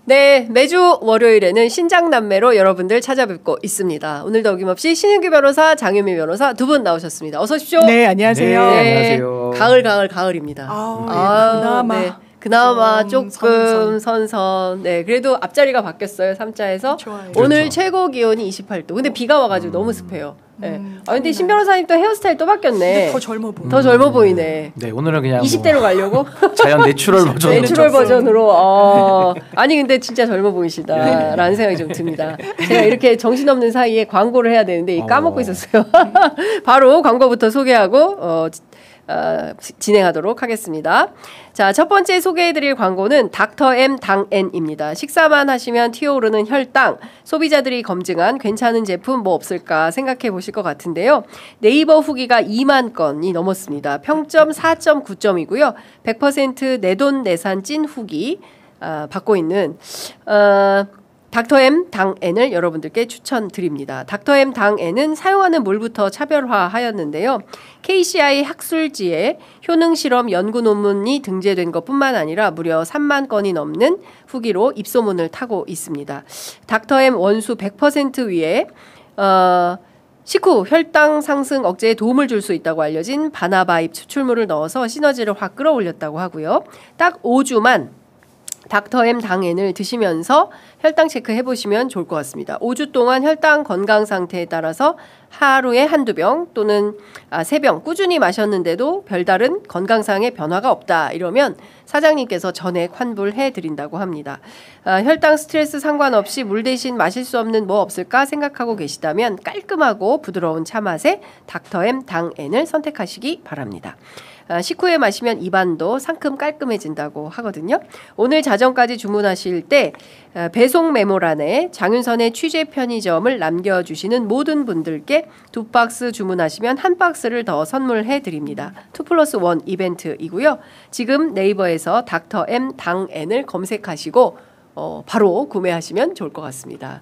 네, 매주 월요일에는 신장남매로 여러분들 찾아뵙고 있습니다. 오늘도 어김없이 신윤규 변호사, 장유미 변호사 두 분 나오셨습니다. 어서 오십시오. 네, 안녕하세요. 네, 안녕하세요. 가을입니다. 그나마. 네. 그나마 조금 선선. 네, 그래도 앞자리가 바뀌었어요. 3자에서. 좋아요. 오늘 그렇죠. 최고 기온이 28도. 근데 비가 와가지고 너무 습해요. 네. 근데 신 변호사님 또 헤어스타일 또 바뀌었네. 더 젊어 보여. 더 젊어 보이네. 네, 오늘은 그냥 20대로 가려고? 자연 내추럴 버전으로. 내추럴 버전으로. 아니 근데 진짜 젊어 보이시다라는 생각이 좀 듭니다. 제가 이렇게 정신없는 사이에 광고를 해야 되는데 까먹고 있었어요. 바로 광고부터 소개하고 진행하도록 하겠습니다. 자, 첫 번째 소개해드릴 광고는 닥터엠 당N입니다. 식사만 하시면 튀어오르는 혈당, 소비자들이 검증한 괜찮은 제품 뭐 없을까 생각해 보실 것 같은데요. 네이버 후기가 2만 건이 넘었습니다. 평점 4.9점이고요. 100% 내돈 내산 찐 후기 받고 있는 닥터엠 당N을 여러분들께 추천드립니다. 닥터엠 당N은 사용하는 물부터 차별화하였는데요. KCI 학술지에 효능실험 연구 논문이 등재된 것뿐만 아니라 무려 3만 건이 넘는 후기로 입소문을 타고 있습니다. 닥터엠 원수 100% 위에 식후 혈당 상승 억제에 도움을 줄 수 있다고 알려진 바나바잎 추출물을 넣어서 시너지를 확 끌어올렸다고 하고요. 딱 5주만 닥터엠 당N을 드시면서 혈당 체크 해보시면 좋을 것 같습니다. 5주 동안 혈당 건강 상태에 따라서 하루에 한두 병 또는 3병 꾸준히 마셨는데도 별다른 건강상의 변화가 없다 이러면 사장님께서 전액 환불해 드린다고 합니다. 혈당 스트레스 상관없이 물 대신 마실 수 없는 뭐 없을까 생각하고 계시다면 깔끔하고 부드러운 차 맛의 닥터엠 당N을 선택하시기 바랍니다. 식후에 마시면 입안도 상큼 깔끔해진다고 하거든요. 오늘 자정까지 주문하실 때 배송 메모란에 장윤선의 취재 편의점을 남겨주시는 모든 분들께 2박스 주문하시면 1박스를 더 선물해 드립니다. 2+1 이벤트이고요. 지금 네이버에서 닥터엠 당N을 검색하시고 바로 구매하시면 좋을 것 같습니다.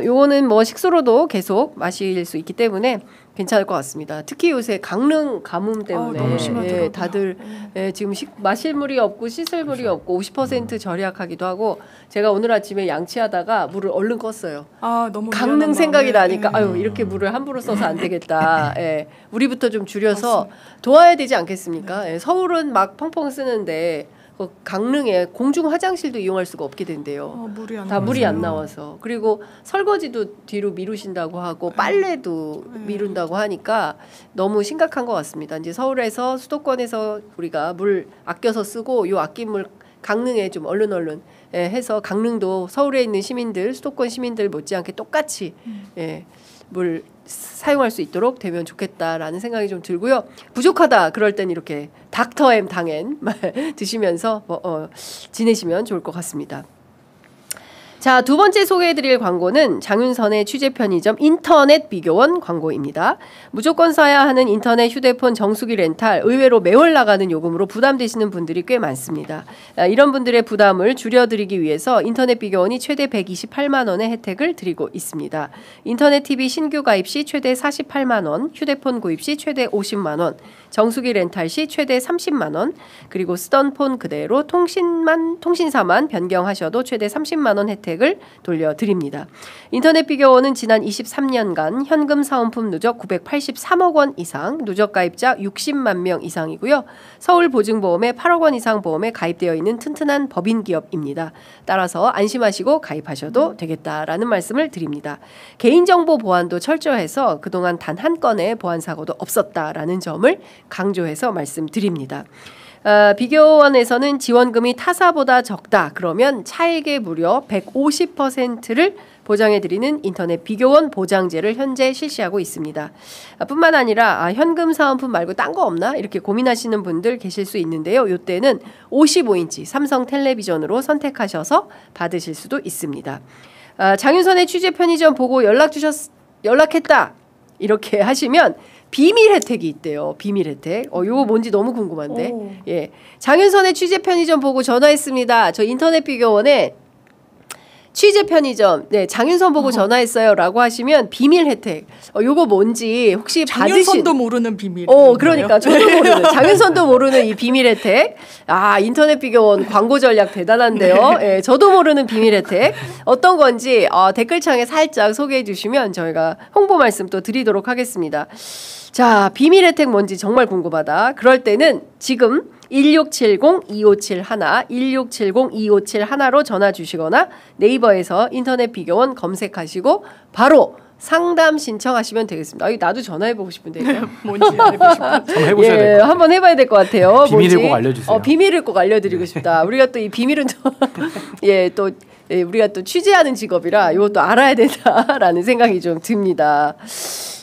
요거는 뭐 식수로도 계속 마실 수 있기 때문에 괜찮을 것 같습니다. 특히 요새 강릉 가뭄 때문에 너무 심하더라고요. 다들 지금 마실 물이 없고 씻을 물이 없고 50% 절약하기도 하고 제가 오늘 아침에 양치하다가 물을 얼른 껐어요. 너무 강릉 생각이 나니까 아유 이렇게 물을 함부로 써서 안 되겠다. 우리부터 좀 줄여서 도와야 되지 않겠습니까? 서울은 막 펑펑 쓰는데 강릉에 공중 화장실도 이용할 수가 없게 된대요. 물이 안 나와서. 그리고 설거지도 뒤로 미루신다고 하고 빨래도 미룬다고 하니까 너무 심각한 것 같습니다. 이제 서울에서 수도권에서 우리가 물 아껴서 쓰고 요 아낀 물 강릉에 좀 얼른 해서 강릉도 서울에 있는 시민들 수도권 시민들 못지않게 똑같이 물 사용할 수 있도록 되면 좋겠다라는 생각이 좀 들고요. 부족하다 그럴 땐 이렇게 닥터엠 당N 드시면서 지내시면 좋을 것 같습니다. 자, 두 번째 소개해드릴 광고는 장윤선의 취재 편의점 인터넷 비교원 광고입니다. 무조건 써야 하는 인터넷 휴대폰 정수기 렌탈 의외로 매월 나가는 요금으로 부담되시는 분들이 꽤 많습니다. 이런 분들의 부담을 줄여드리기 위해서 인터넷 비교원이 최대 128만 원의 혜택을 드리고 있습니다. 인터넷 TV 신규 가입 시 최대 48만 원, 휴대폰 구입 시 최대 50만 원, 정수기 렌탈 시 최대 30만 원, 그리고 쓰던 폰 그대로 통신사만 변경하셔도 최대 30만 원 혜택을 돌려드립니다. 인터넷 비교원은 지난 23년간 현금 사은품 누적 983억 원 이상, 누적 가입자 60만 명 이상이고요. 서울보증보험에 8억 원 이상 보험에 가입되어 있는 튼튼한 법인 기업입니다. 따라서 안심하시고 가입하셔도 되겠다라는 말씀을 드립니다. 개인정보 보안도 철저해서 그동안 단 한 건의 보안 사고도 없었다라는 점을 강조해서 말씀드립니다. 비교원에서는 지원금이 타사보다 적다 그러면 차액의 무려 150%를 보장해드리는 인터넷 비교원 보장제를 현재 실시하고 있습니다. 뿐만 아니라 현금 사은품 말고 딴 거 없나? 이렇게 고민하시는 분들 계실 수 있는데요. 이때는 55인치 삼성 텔레비전으로 선택하셔서 받으실 수도 있습니다. 장윤선의 취재 편의점 보고 연락했다 이렇게 하시면 비밀 혜택이 있대요. 비밀 혜택. 요거 뭔지 너무 궁금한데. 예. 장윤선의 취재 편의점 보고 전화했습니다. 저 인터넷 비교원에 취재 편의점, 네, 장윤선 보고 전화했어요라고 하시면 비밀 혜택. 요거 뭔지 혹시 장윤선도 모르는 비밀. 그러니까 저도 모르는 장윤선도 모르는 이 비밀 혜택. 아, 인터넷 비교원 광고 전략 대단한데요. 네. 저도 모르는 비밀 혜택 어떤 건지 댓글창에 살짝 소개해 주시면 저희가 홍보 말씀 또 드리도록 하겠습니다. 자, 비밀 혜택 뭔지 정말 궁금하다. 그럴 때는 지금 1670-2571, 1670-2571로 전화 주시거나 네이버에서 인터넷 비교원 검색하시고 바로 상담 신청하시면 되겠습니다. 나도 전화해보고 싶은데. 뭔지 해보고 싶어요. 해보셔야 될 것 같아요. 한번 해봐야 될 것 같아요. 비밀을 꼭 알려주세요. 비밀을 꼭 알려드리고 싶다. 우리가 또 이 비밀은 우리가 또 취재하는 직업이라 이것도 알아야 된다라는 생각이 좀 듭니다.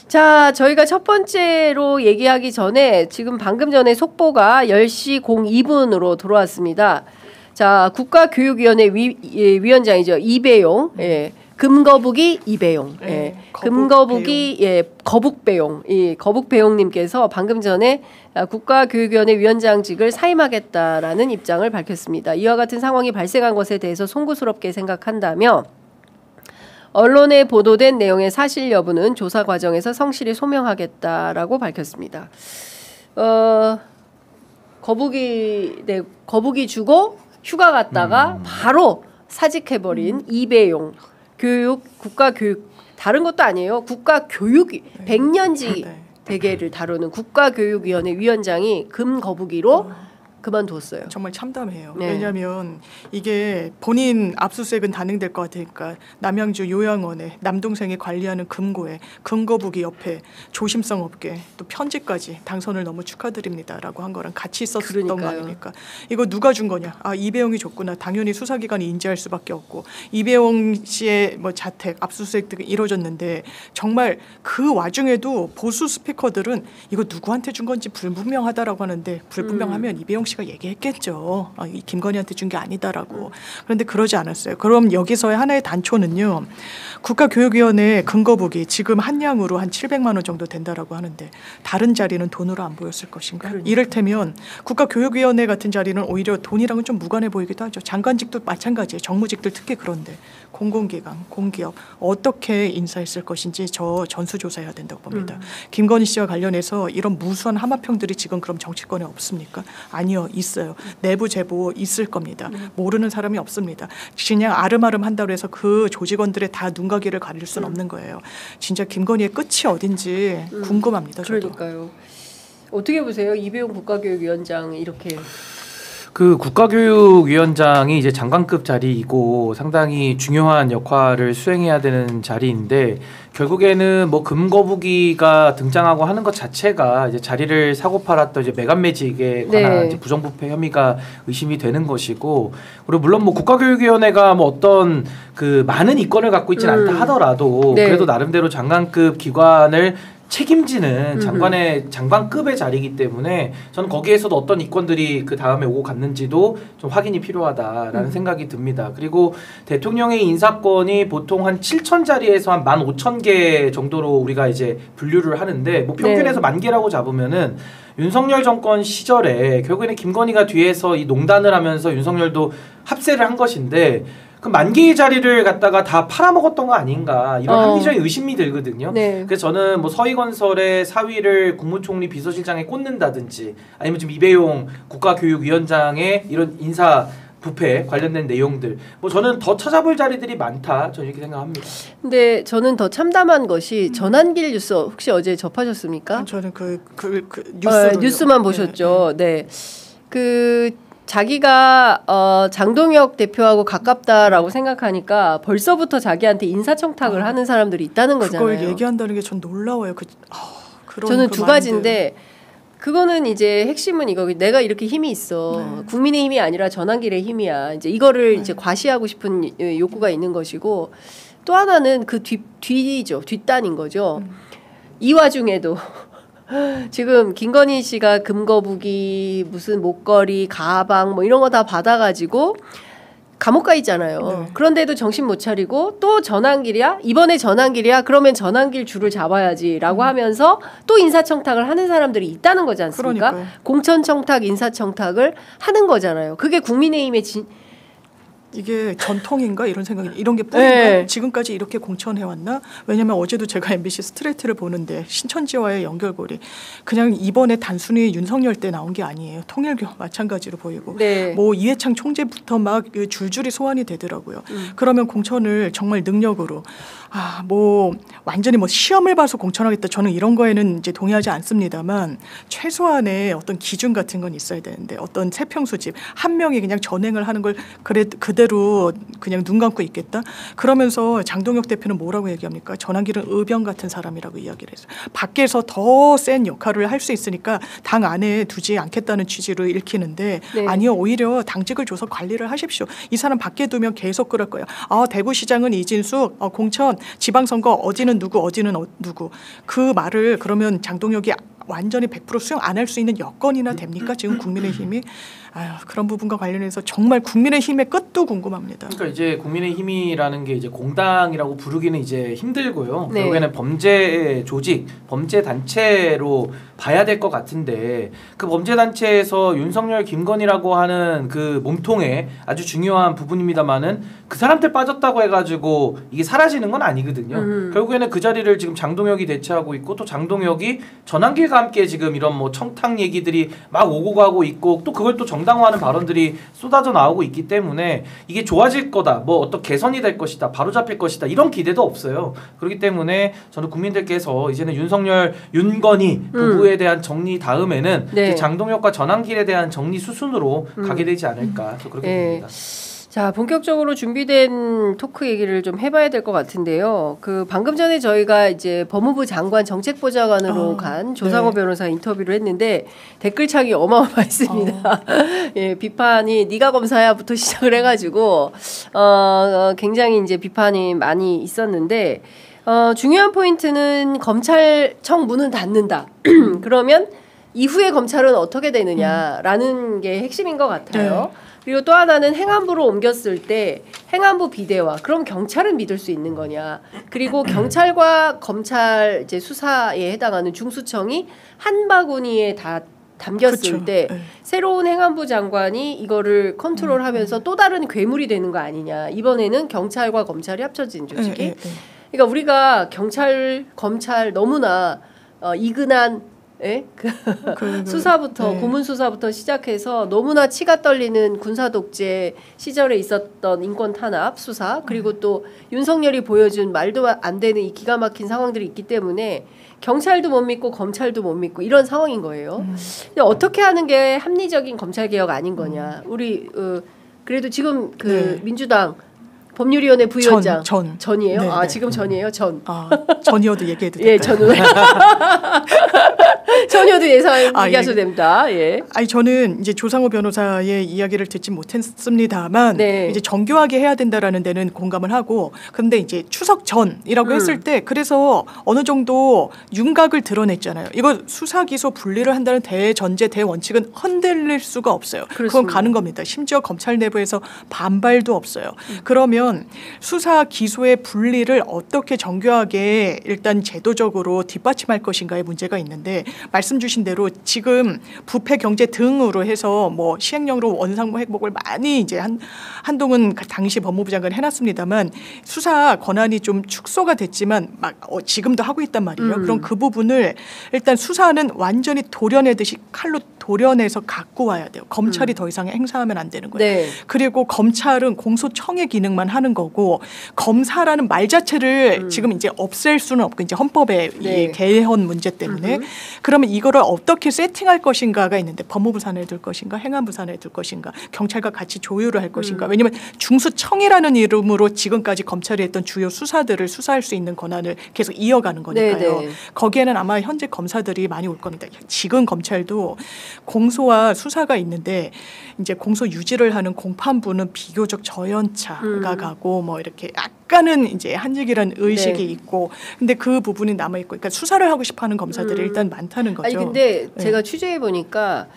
자, 저희가 첫 번째로 얘기하기 전에 지금 방금 전에 속보가 10시 02분으로 들어왔습니다. 자, 국가교육위원회 위원장이죠. 이배용. 예. 금거북이 이배용. 예. 금거북이 거북배용. 이 거북배용님께서 방금 전에 국가교육위원회 위원장직을 사임하겠다라는 입장을 밝혔습니다. 이와 같은 상황이 발생한 것에 대해서 송구스럽게 생각한다며 언론에 보도된 내용의 사실 여부는 조사 과정에서 성실히 소명하겠다라고 밝혔습니다. 거북이 주고 휴가 갔다가 바로 사직해버린 이배용 국가교육 다른 것도 아니에요. 국가교육 100년지 대계를 다루는 국가교육위원회 위원장이 금거북이로 그만뒀어요. 정말 참담해요. 네. 왜냐하면 이게 본인 압수수색은 단행될 것 같으니까 남양주 요양원에 남동생이 관리하는 금고에 금거북이 옆에 조심성 없게 또 편지까지 당선을 너무 축하드립니다라고 한 거랑 같이 있었던 거 아닙니까? 이거 누가 준 거냐? 아, 이배용이 줬구나. 당연히 수사기관이 인지할 수밖에 없고 이배용 씨의 뭐 자택 압수수색 등이 이루어졌는데 정말 그 와중에도 보수 스피커들은 이거 누구한테 준 건지 불분명하다라고 하는데 불분명하면 이배용 씨가 얘기했겠죠. 이 김건희한테 준 게 아니다라고. 그런데 그러지 않았어요. 그럼 여기서의 하나의 단초는요. 국가교육위원회 금거북이 지금 한량으로 한 700만 원 정도 된다라고 하는데 다른 자리는 돈으로 안 보였을 것인가? 그러니까. 이를테면 국가교육위원회 같은 자리는 오히려 돈이랑은 좀 무관해 보이기도 하죠. 장관직도 마찬가지예요. 정무직들 특히 그런데 공공기관, 공기업 어떻게 인사했을 것인지 저 전수조사해야 된다고 봅니다. 김건희 씨와 관련해서 이런 무수한 하마평들이 지금 그럼 정치권에 없습니까? 아니요. 있어요. 내부 제보 있을 겁니다. 모르는 사람이 없습니다. 그냥 아름아름 한다고 해서 그 조직원들의 다 눈가기를 가릴 수는 없는 거예요. 진짜 김건희의 끝이 어딘지 궁금합니다. 저도. 그러니까요. 어떻게 보세요? 이배용 국가교육위원장 이렇게. 그 국가교육위원장이 이제 장관급 자리이고 상당히 중요한 역할을 수행해야 되는 자리인데 결국에는 뭐 금거북이가 등장하고 하는 것 자체가 이제 자리를 사고 팔았던 이제 매간매직에 관한 이제 부정부패 혐의가 의심이 되는 것이고 그리고 물론 뭐 국가교육위원회가 뭐 어떤 그 많은 이권을 갖고 있지는 않다 하더라도 그래도 나름대로 장관급 기관을 책임지는 장관급의 자리이기 때문에 저는 거기에서도 어떤 이권들이 그 다음에 오고 갔는지도 좀 확인이 필요하다라는 생각이 듭니다. 그리고 대통령의 인사권이 보통 한 7,000자리에서 한 15,000개 정도로 우리가 이제 분류를 하는데 뭐 평균에서 10,000개라고 잡으면은 윤석열 정권 시절에 결국에는 김건희가 뒤에서 이 농단을 하면서 윤석열도 합세를 한 것인데 그 10,000개의 자리를 갖다가 다 팔아먹었던 거 아닌가 이런 합리적인 의심이 들거든요. 그래서 저는 뭐 서희건설의 사위를 국무총리 비서실장에 꽂는다든지 아니면 지금 이배용 국가교육위원장의 이런 인사 부패 관련된 내용들 뭐 저는 더 찾아볼 자리들이 많다 저는 이렇게 생각합니다. 근데 저는 더 참담한 것이 전환길 뉴스 혹시 어제 접하셨습니까? 저는 그 뉴스만 보셨죠. 네. 자기가 장동혁 대표하고 가깝다라고 생각하니까 벌써부터 자기한테 인사청탁을 하는 사람들이 있다는 거잖아요. 그걸 얘기한다는 게 전 놀라워요. 저는 두 가지인데 그거는 이제 핵심은 이거 내가 이렇게 힘이 있어. 국민의 힘이 아니라 전환길의 힘이야. 이제 이거를 이제 과시하고 싶은 욕구가 있는 것이고 또 하나는 그 뒷단인 거죠. 이 와중에도 지금 김건희 씨가 금거북이 무슨 목걸이 가방 뭐 이런 거 다 받아가지고 감옥 가 있잖아요. 그런데도 정신 못 차리고 또 전환길이야? 이번에 전환길이야? 그러면 전환길 줄을 잡아야지라고 하면서 또 인사청탁을 하는 사람들이 있다는 거지 않습니까? 그러니까요. 공천청탁, 인사청탁을 하는 거잖아요. 그게 국민의힘의 이게 전통인가 이런 생각이 이런 게 뿌린가 네. 지금까지 이렇게 공천해왔나? 왜냐하면 어제도 제가 MBC 스트레이트를 보는데 신천지와의 연결고리 그냥 이번에 단순히 윤석열 때 나온 게 아니에요. 통일교 마찬가지로 보이고 네. 뭐 이해창 총재부터 막 줄줄이 소환이 되더라고요. 그러면 공천을 정말 능력으로 뭐 완전히 뭐 시험을 봐서 공천하겠다 저는 이런 거에는 이제 동의하지 않습니다만 최소한의 어떤 기준 같은 건 있어야 되는데 어떤 세평수집 한 명이 그냥 전행을 하는 걸 그대로 그냥 눈 감고 있겠다 그러면서 장동혁 대표는 뭐라고 얘기합니까? 전환기는 의병 같은 사람이라고 이야기를 했어요. 밖에서 더 센 역할을 할 수 있으니까 당 안에 두지 않겠다는 취지로 읽히는데 네. 아니요 오히려 당직을 줘서 관리를 하십시오. 이 사람 밖에 두면 계속 그럴 거예요. 대구시장은 이진숙 공천 지방선거 어디는 누구 어디는 누구 그 말을 그러면 장동혁이 완전히 100% 수용 안 할 수 있는 여건이나 됩니까? 지금 국민의힘이 그런 부분과 관련해서 정말 국민의힘의 끝도 궁금합니다. 그러니까 이제 국민의힘이라는 게 이제 공당이라고 부르기는 이제 힘들고요. 네. 결국에는 범죄 조직, 범죄 단체로 봐야 될 것 같은데 그 범죄 단체에서 윤석열, 김건희라고 하는 그 몸통에 아주 중요한 부분입니다만은 그 사람들 빠졌다고 해가지고 이게 사라지는 건 아니거든요. 결국에는 그 자리를 지금 장동혁이 대체하고 있고 또 장동혁이 전환길과 함께 지금 이런 뭐 청탁 얘기들이 막 오고 가고 있고 또 그걸 또 정당화하는 발언들이 쏟아져 나오고 있기 때문에 이게 좋아질 거다, 뭐 어떤 개선이 될 것이다, 바로잡힐 것이다 이런 기대도 없어요. 그렇기 때문에 저는 국민들께서 이제는 윤석열, 윤건희 부부에 대한 정리 다음에는 네. 이제 장동혁과 전환길에 대한 정리 수순으로 가게 되지 않을까 저 그렇게 봅니다. 자, 본격적으로 준비된 토크 얘기를 좀 해봐야 될 것 같은데요. 그 방금 전에 저희가 이제 법무부 장관 정책보좌관으로 간 조상호 네. 변호사 인터뷰를 했는데 댓글창이 어마어마했습니다. 예, 비판이 네가 검사야부터 시작을 해가지고 굉장히 이제 비판이 많이 있었는데 중요한 포인트는 검찰청 문은 닫는다. 그러면 이후에 검찰은 어떻게 되느냐라는 게 핵심인 것 같아요. 네. 그리고 또 하나는 행안부로 옮겼을 때 행안부 비대화. 그럼 경찰은 믿을 수 있는 거냐? 그리고 경찰과 검찰 이제 수사에 해당하는 중수청이 한 바구니에 다 담겼을 그쵸. 때 네. 새로운 행안부 장관이 이거를 컨트롤하면서 또 다른 괴물이 되는 거 아니냐? 이번에는 경찰과 검찰이 합쳐진 조직이. 그러니까 우리가 경찰, 검찰 너무나 이근한 수사부터 고문 수사부터 시작해서 너무나 치가 떨리는 군사 독재 시절에 있었던 인권 탄압 수사 그리고 또 윤석열이 보여준 말도 안 되는 이 기가 막힌 상황들이 있기 때문에 경찰도 못 믿고 검찰도 못 믿고 이런 상황인 거예요. 근데 어떻게 하는 게 합리적인 검찰 개혁 아닌 거냐? 우리 그래도 지금 그 민주당 법률위원회 부위원장 전이에요? 네, 네. 지금 전이에요? 전이어도 얘기해도 될까요? 예, 전혀도 얘기하셔도 됩니다. 예. 저는 이제 조상호 변호사의 이야기를 듣지 못했습니다만 네. 이제 정교하게 해야 된다라는 데는 공감을 하고 근데 이제 추석 전이라고 했을 때 그래서 어느 정도 윤곽을 드러냈잖아요. 이거 수사 기소 분리를 한다는 대전제 대원칙은 흔들릴 수가 없어요. 그렇습니다. 그건 가는 겁니다. 심지어 검찰 내부에서 반발도 없어요. 그러면 수사 기소의 분리를 어떻게 정교하게 일단 제도적으로 뒷받침할 것인가의 문제가 있는데 말씀 주신 대로 지금 부패 경제 등으로 해서 뭐 시행령으로 원상복 회복을 많이 이제 한동훈 당시 법무부 장관이 해놨습니다만 수사 권한이 좀 축소가 됐지만 막 지금도 하고 있단 말이에요. 그럼 그 부분을 일단 수사는 완전히 도려내듯이 칼로 도려내서 갖고 와야 돼요. 검찰이 더 이상 행사하면 안 되는 거예요. 네. 그리고 검찰은 공소청의 기능만 하는 거고 검사라는 말 자체를 지금 이제 없앨 수는 없고 이제 헌법의 네. 이 개헌 문제 때문에 그러면 이거를 어떻게 세팅할 것인가가 있는데 법무부 산하에 둘 것인가 행안부 산하에 둘 것인가 경찰과 같이 조율을 할 것인가 왜냐하면 중수청이라는 이름으로 지금까지 검찰이 했던 주요 수사들을 수사할 수 있는 권한을 계속 이어가는 거니까요. 네, 네. 거기에는 아마 현재 검사들이 많이 올 겁니다. 지금 검찰도 공소와 수사가 있는데 이제 공소 유지를 하는 공판부는 비교적 저연차가 가고 뭐 이렇게 약간은 이제 한직이라는 의식이 있고 근데 그 부분이 남아 있고 그러니까 수사를 하고 싶어하는 검사들이 일단 많다는 거죠. 아니 근데 제가 취재해 보니까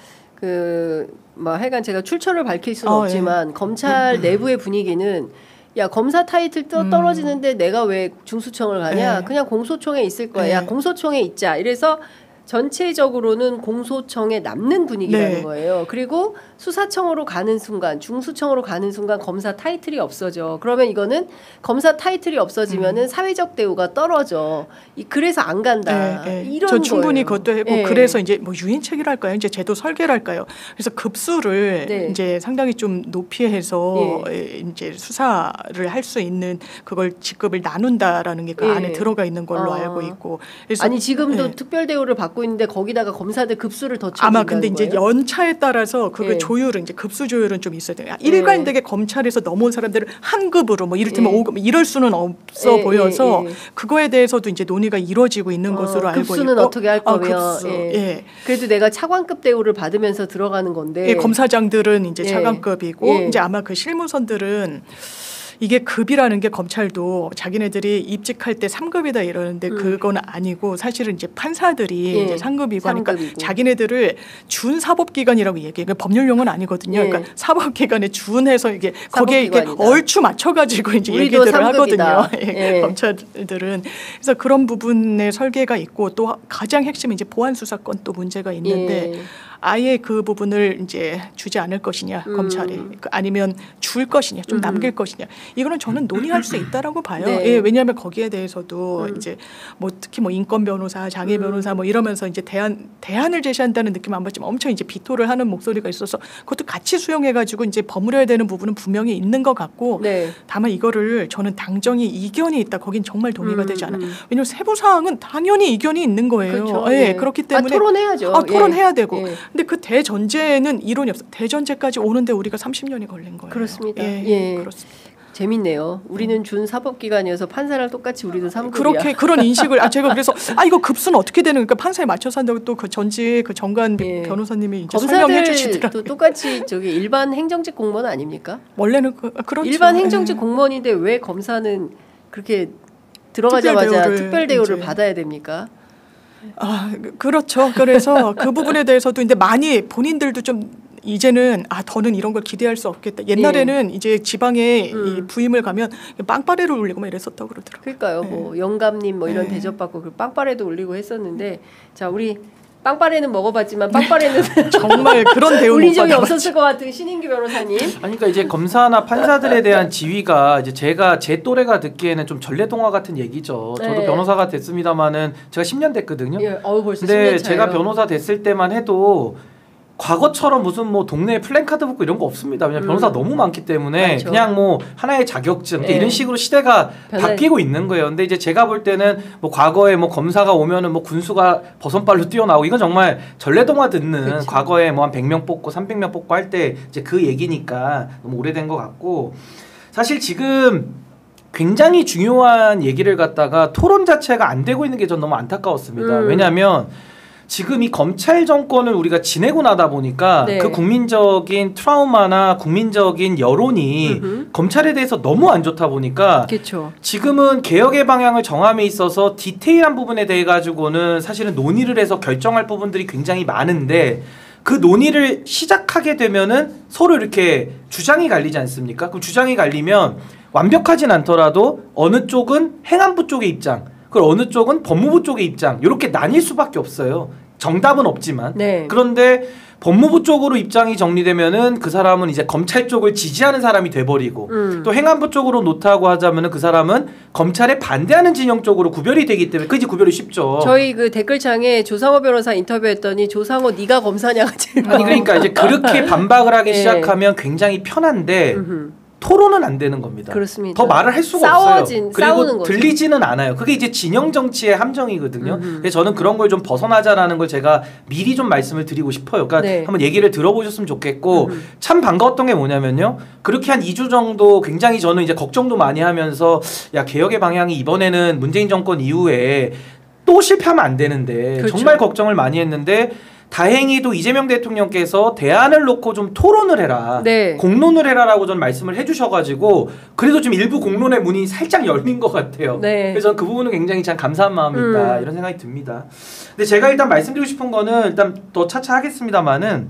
뭐 하여간 제가 출처를 밝힐 수는 없지만 검찰 내부의 분위기는 야 검사 타이틀 떨어지는데 내가 왜 중수청을 가냐? 그냥 공소청에 있을 거야. 야 공소청에 있자. 이래서 전체적으로는 공소청에 남는 분위기라는 네. 거예요. 그리고 수사청으로 가는 순간, 중수청으로 가는 순간 검사 타이틀이 없어져. 그러면 이거는 검사 타이틀이 없어지면은 사회적 대우가 떨어져. 그래서 안 간다. 이런 저 충분히 거예요. 그것도 하고 그래서 이제 뭐 유인책이랄까요, 이제 제도 설계랄까요. 그래서 급수를 이제 상당히 좀 높이해서 이제 수사를 할 수 있는 그걸 직급을 나눈다라는 게 그 안에 들어가 있는 걸로 알고 있고. 그래서 아니 지금도 특별 대우를 받고 있는데 거기다가 검사들 급수를 더 쳐준다는 아마 근데 이제 거예요? 연차에 따라서 그 조율은 이제 급수 조율은 좀 있어야 돼요. 일관되게 검찰에서 넘어온 사람들을 한 급으로 뭐 이를테면 5급 이럴 수는 없어 보여서 그거에 대해서도 이제 논의가 이루어지고 있는 것으로 알고 있고. 급수는 어떻게 할 거면? 급수. 그래도 내가 차관급 대우를 받으면서 들어가는 건데. 검사장들은 이제 차관급이고 이제 아마 그 실무선들은 이게 급이라는 게 검찰도 자기네들이 입직할 때 3급이다 이러는데 그건 아니고 사실은 이제 판사들이 이제 3급이고 하니까 자기네들을 준사법기관이라고 얘기해요. 법률 용어는 아니거든요. 그러니까 사법기관에 준해서 이게 거기에 이게 얼추 맞춰가지고 이제 얘기들을 3급이다. 하거든요. 검찰들은. 그래서 그런 부분의 설계가 있고 또 가장 핵심은 이제 보안수사권 또 문제가 있는데 아예 그 부분을 이제 주지 않을 것이냐 검찰이 아니면 줄 것이냐 좀 남길 것이냐 이거는 저는 논의할 수 있다라고 봐요. 왜냐하면 거기에 대해서도 이제 뭐 특히 뭐 인권 변호사, 장애 변호사 뭐 이러면서 이제 대안을 제시한다는 느낌 안 받지만 엄청 이제 비토를 하는 목소리가 있어서 그것도 같이 수용해가지고 이제 버무려야 되는 부분은 분명히 있는 것 같고 다만 이거를 저는 당정이 이견이 있다. 거긴 정말 동의가 되지 않아요. 왜냐하면 세부 사항은 당연히 이견이 있는 거예요. 그렇죠. 그렇기 때문에 토론해야죠. 토론해야 되고. 근데 그 대전제는 이론이 없어. 대전제까지 오는데 우리가 30년이 걸린 거예요. 그렇습니다. 그렇습니다. 재밌네요. 우리는 준 사법기관이어서 판사랑 똑같이 우리도 3급이야. 그런 인식을 제가 그래서 이거 급수는 어떻게 되는 거니까 판사에 맞춰서 한다고 또 그 전직 그 정관 변호사님이 이제 설명해 주시더라고요. 검사들도 똑같이 저기 일반 행정직 공무원 아닙니까? 원래는 그렇죠. 일반 행정직 공무원인데 왜 검사는 그렇게 들어가자마자 특별 대우를 받아야 됩니까? 그렇죠. 그래서 그 부분에 대해서도 이제 많이 본인들도 좀 이제는 더는 이런 걸 기대할 수 없겠다. 옛날에는 이제 지방에 이 부임을 가면 빵빠레를 울리고 막 이랬었다고 그러더라고요. 그러니까요. 뭐 영감님 뭐 이런 대접받고 그 빵빠레도 울리고 했었는데 자 우리 빵빠레는 먹어봤지만 빵빠레는 정말 그런 대우를 울린 적이 없었을 것 같은 신인규 변호사님. 그러니까 이제 검사나 판사들에 대한 지위가 이제 제 또래가 듣기에는 좀 전래동화 같은 얘기죠. 저도 변호사가 됐습니다마는 제가 10년 됐거든요. 벌써 근데 10년 차예요. 제가 변호사 됐을 때만 해도 과거처럼 무슨 뭐 동네에 플랜카드 붙고 이런 거 없습니다. 왜냐면 변호사 너무 많기 때문에 많죠. 그냥 뭐 하나의 자격증 이런 식으로 시대가 바뀌고 있는 거예요. 근데 이제 제가 볼 때는 뭐 과거에 뭐 검사가 오면은 뭐 군수가 버선발로 뛰어나오고 이건 정말 전래동화 듣는 과거에 뭐 한 100명 뽑고 300명 뽑고 할 때 이제 그 얘기니까 너무 오래된 것 같고 사실 지금 굉장히 중요한 얘기를 갖다가 토론 자체가 안 되고 있는 게 전 너무 안타까웠습니다. 왜냐하면 지금 이 검찰 정권을 우리가 지내고 나다 보니까 그 국민적인 트라우마나 국민적인 여론이 검찰에 대해서 너무 안 좋다 보니까 지금은 개혁의 방향을 정함에 있어서 디테일한 부분에 대해 가지고는 사실은 논의를 해서 결정할 부분들이 굉장히 많은데 그 논의를 시작하게 되면은 서로 이렇게 주장이 갈리지 않습니까? 그럼 주장이 갈리면 완벽하진 않더라도 어느 쪽은 행안부 쪽의 입장 그리고 어느 쪽은 법무부 쪽의 입장 이렇게 나뉠 수밖에 없어요. 정답은 없지만 그런데 법무부 쪽으로 입장이 정리되면은 그 사람은 이제 검찰 쪽을 지지하는 사람이 돼버리고 또 행안부 쪽으로 놓다고 하자면은 그 사람은 검찰에 반대하는 진영 쪽으로 구별이 되기 때문에 그 이제 구별이 쉽죠. 저희 그 댓글창에 조상호 변호사 인터뷰했더니 조상호 네가 검사냐가 제일 아니 그러니까 이제 그렇게 반박을 하기 시작하면 굉장히 편한데 토론은 안 되는 겁니다. 그렇습니다. 더 말을 할 수가 없어요. 그리고 들리지는 않아요. 그게 이제 진영 정치의 함정이거든요. 그래서 저는 그런 걸 좀 벗어나자라는 걸 제가 미리 좀 말씀을 드리고 싶어요. 그러니까 한번 얘기를 들어보셨으면 좋겠고 참 반가웠던 게 뭐냐면요. 그렇게 한 2주 정도 굉장히 저는 이제 걱정도 많이 하면서 야 개혁의 방향이 이번에는 문재인 정권 이후에 또 실패하면 안 되는데 정말 걱정을 많이 했는데 다행히도 이재명 대통령께서 대안을 놓고 좀 토론을 해라. 공론을 해라라고 전 말씀을 해주셔가지고 그래도 좀 일부 공론의 문이 살짝 열린 것 같아요. 그래서 그 부분은 굉장히 참 감사한 마음이 있다 이런 생각이 듭니다. 근데 제가 일단 말씀드리고 싶은 거는 일단 더 차차 하겠습니다마는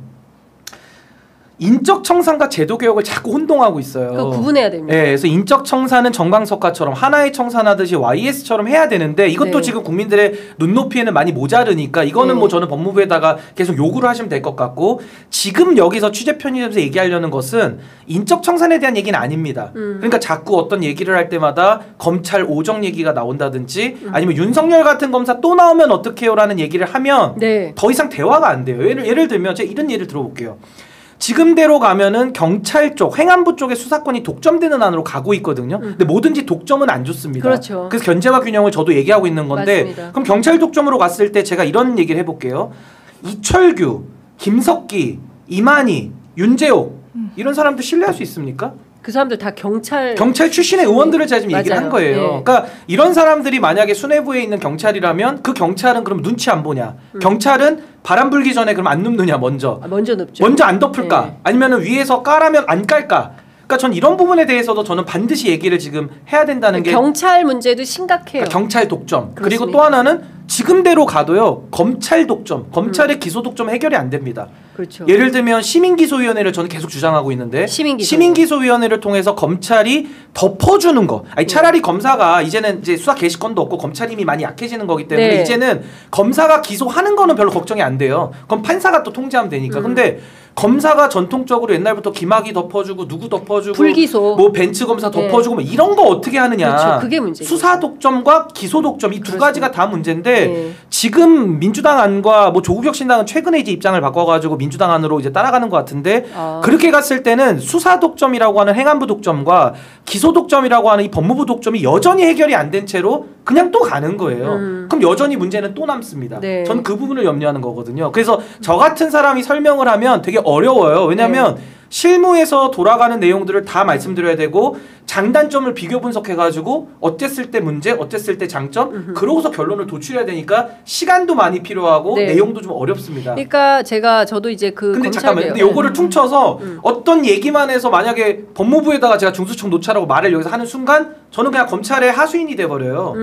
인적 청산과 제도 개혁을 자꾸 혼동하고 있어요. 그거 구분해야 됩니다. 네, 그래서 인적 청산은 정광석화처럼 하나의 청산하듯이 YS처럼 해야 되는데 이것도 네. 지금 국민들의 눈높이에는 많이 모자르니까 이거는 네. 뭐 저는 법무부에다가 계속 요구를 하시면 될 것 같고 지금 여기서 취재 편의점에서 얘기하려는 것은 인적 청산에 대한 얘기는 아닙니다. 그러니까 자꾸 어떤 얘기를 할 때마다 검찰 오정 얘기가 나온다든지 아니면 윤석열 같은 검사 또 나오면 어떡해요라는 얘기를 하면 네. 더 이상 대화가 안 돼요. 예를 들면 제가 이런 예를 들어볼게요. 지금대로 가면은 경찰 쪽, 행안부 쪽의 수사권이 독점되는 안으로 가고 있거든요. 근데 뭐든지 독점은 안 좋습니다. 그렇죠. 그래서 견제와 균형을 저도 얘기하고 있는 건데 맞습니다. 그럼 경찰 독점으로 갔을 때 제가 이런 얘기를 해볼게요. 이철규, 김석기, 이만희, 윤재옥 이런 사람들 신뢰할 수 있습니까? 그 사람들 다 경찰 출신의 의원들을 제가 지금 얘기를 한 맞아요. 거예요. 네. 그러니까 이런 사람들이 만약에 수뇌부에 있는 경찰이라면 그 경찰은 그럼 눈치 안 보냐? 경찰은 바람 불기 전에 그럼 안 눕느냐 먼저? 먼저 눕죠. 먼저 안 덮을까? 네. 아니면은 위에서 까라면 안 깔까? 그러니까 전 이런 부분에 대해서도 저는 반드시 얘기를 지금 해야 된다는 게 경찰 문제도 심각해요. 그러니까 경찰 독점. 그렇습니다. 그리고 또 하나는 지금대로 가도요. 검찰 독점, 검찰의 기소 독점 해결이 안 됩니다. 그렇죠. 예를 들면 시민기소위원회를 저는 계속 주장하고 있는데 시민기소. 시민기소위원회를 통해서 검찰이 덮어주는 거. 아니 차라리 검사가 이제는 이제 수사 개시권도 없고 검찰 힘이 많이 약해지는 거기 때문에 네. 이제는 검사가 기소하는 거는 별로 걱정이 안 돼요. 그럼 판사가 또 통제하면 되니까. 근데 검사가 전통적으로 옛날부터 김학의 덮어주고 누구 덮어주고 불기소. 뭐 벤츠 검사 덮어주고 뭐 이런 거 어떻게 하느냐. 그렇죠. 그게 문제죠. 수사 독점과 기소 독점 이 두 그렇습니다. 가지가 다 문제인데 네. 지금 민주당 안과 뭐 조국혁신당은 최근에 이제 입장을 바꿔가지고 민주당 안으로 이제 따라가는 것 같은데 그렇게 갔을 때는 수사 독점이라고 하는 행안부 독점과 기소 독점이라고 하는 이 법무부 독점이 여전히 해결이 안 된 채로 그냥 또 가는 거예요. 그럼 여전히 문제는 또 남습니다. 네. 전 그 부분을 염려하는 거거든요. 그래서 저 같은 사람이 설명을 하면 되게 어려워요. 왜냐하면 실무에서 돌아가는 내용들을 다 말씀드려야 되고 장단점을 비교 분석해가지고 어땠을 때 문제, 어땠을 때 장점, 그러고서 결론을 도출해야 되니까 시간도 많이 필요하고 네. 내용도 좀 어렵습니다. 그러니까 저도 이제 그 근데 검찰 잠깐만요. 근데 요거를 퉁쳐서 어떤 얘기만 해서 만약에 법무부에다가 제가 중수청 놓자라고 말을 여기서 하는 순간 저는 그냥 검찰의 하수인이 돼버려요.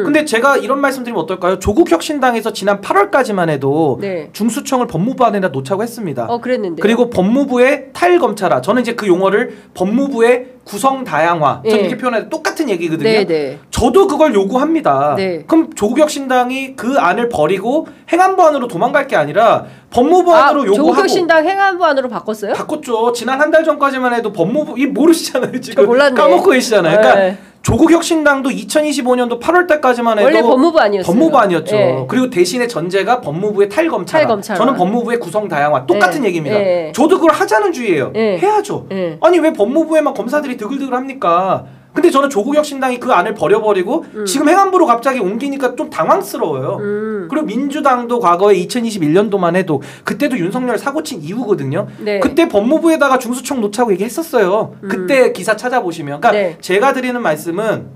근데 제가 이런 말씀드리면 어떨까요? 조국혁신당에서 지난 8월까지만 해도 네. 중수청을 법무부 안에다 놓자고 했습니다. 그랬는데. 그리고 법무부의 탈검찰화. 저는 이제 그 용어를 법무부의 구성 다양화. 저는 네. 이렇게 표현해도 똑같은 얘기거든요. 네, 네. 저도 그걸 요구합니다. 네. 그럼 조국혁신당이 그 안을 버리고 행안부 안으로 도망갈 게 아니라 법무부 안으로 요구하고 조국혁신당 행안부 안으로 바꿨어요? 바꿨죠. 지난 한 달 전까지만 해도 법무부 이 모르시잖아요. 지금 몰랐네. 까먹고 계시잖아요. 그러니까 네. 조국혁신당도 2025년도 8월 달까지만 해도 원래 법무부 아니었어요. 법무부 아니었죠. 네. 그리고 대신에 전제가 법무부의 탈검찰화. 탈검찰화. 저는 법무부의 구성 다양화. 똑같은 네. 얘기입니다. 네. 저도 그걸 하자는 주의예요. 네. 해야죠. 네. 아니 왜 법무부에만 검사들이 드글드글 합니까? 근데 저는 조국혁신당이 그 안을 버려버리고 지금 행안부로 갑자기 옮기니까 좀 당황스러워요. 그리고 민주당도 과거에 2021년도만 해도 그때도 윤석열 사고친 이후거든요. 네. 그때 법무부에다가 중수청 놓자고 얘기했었어요. 그때 기사 찾아보시면. 그러니까 네. 제가 드리는 말씀은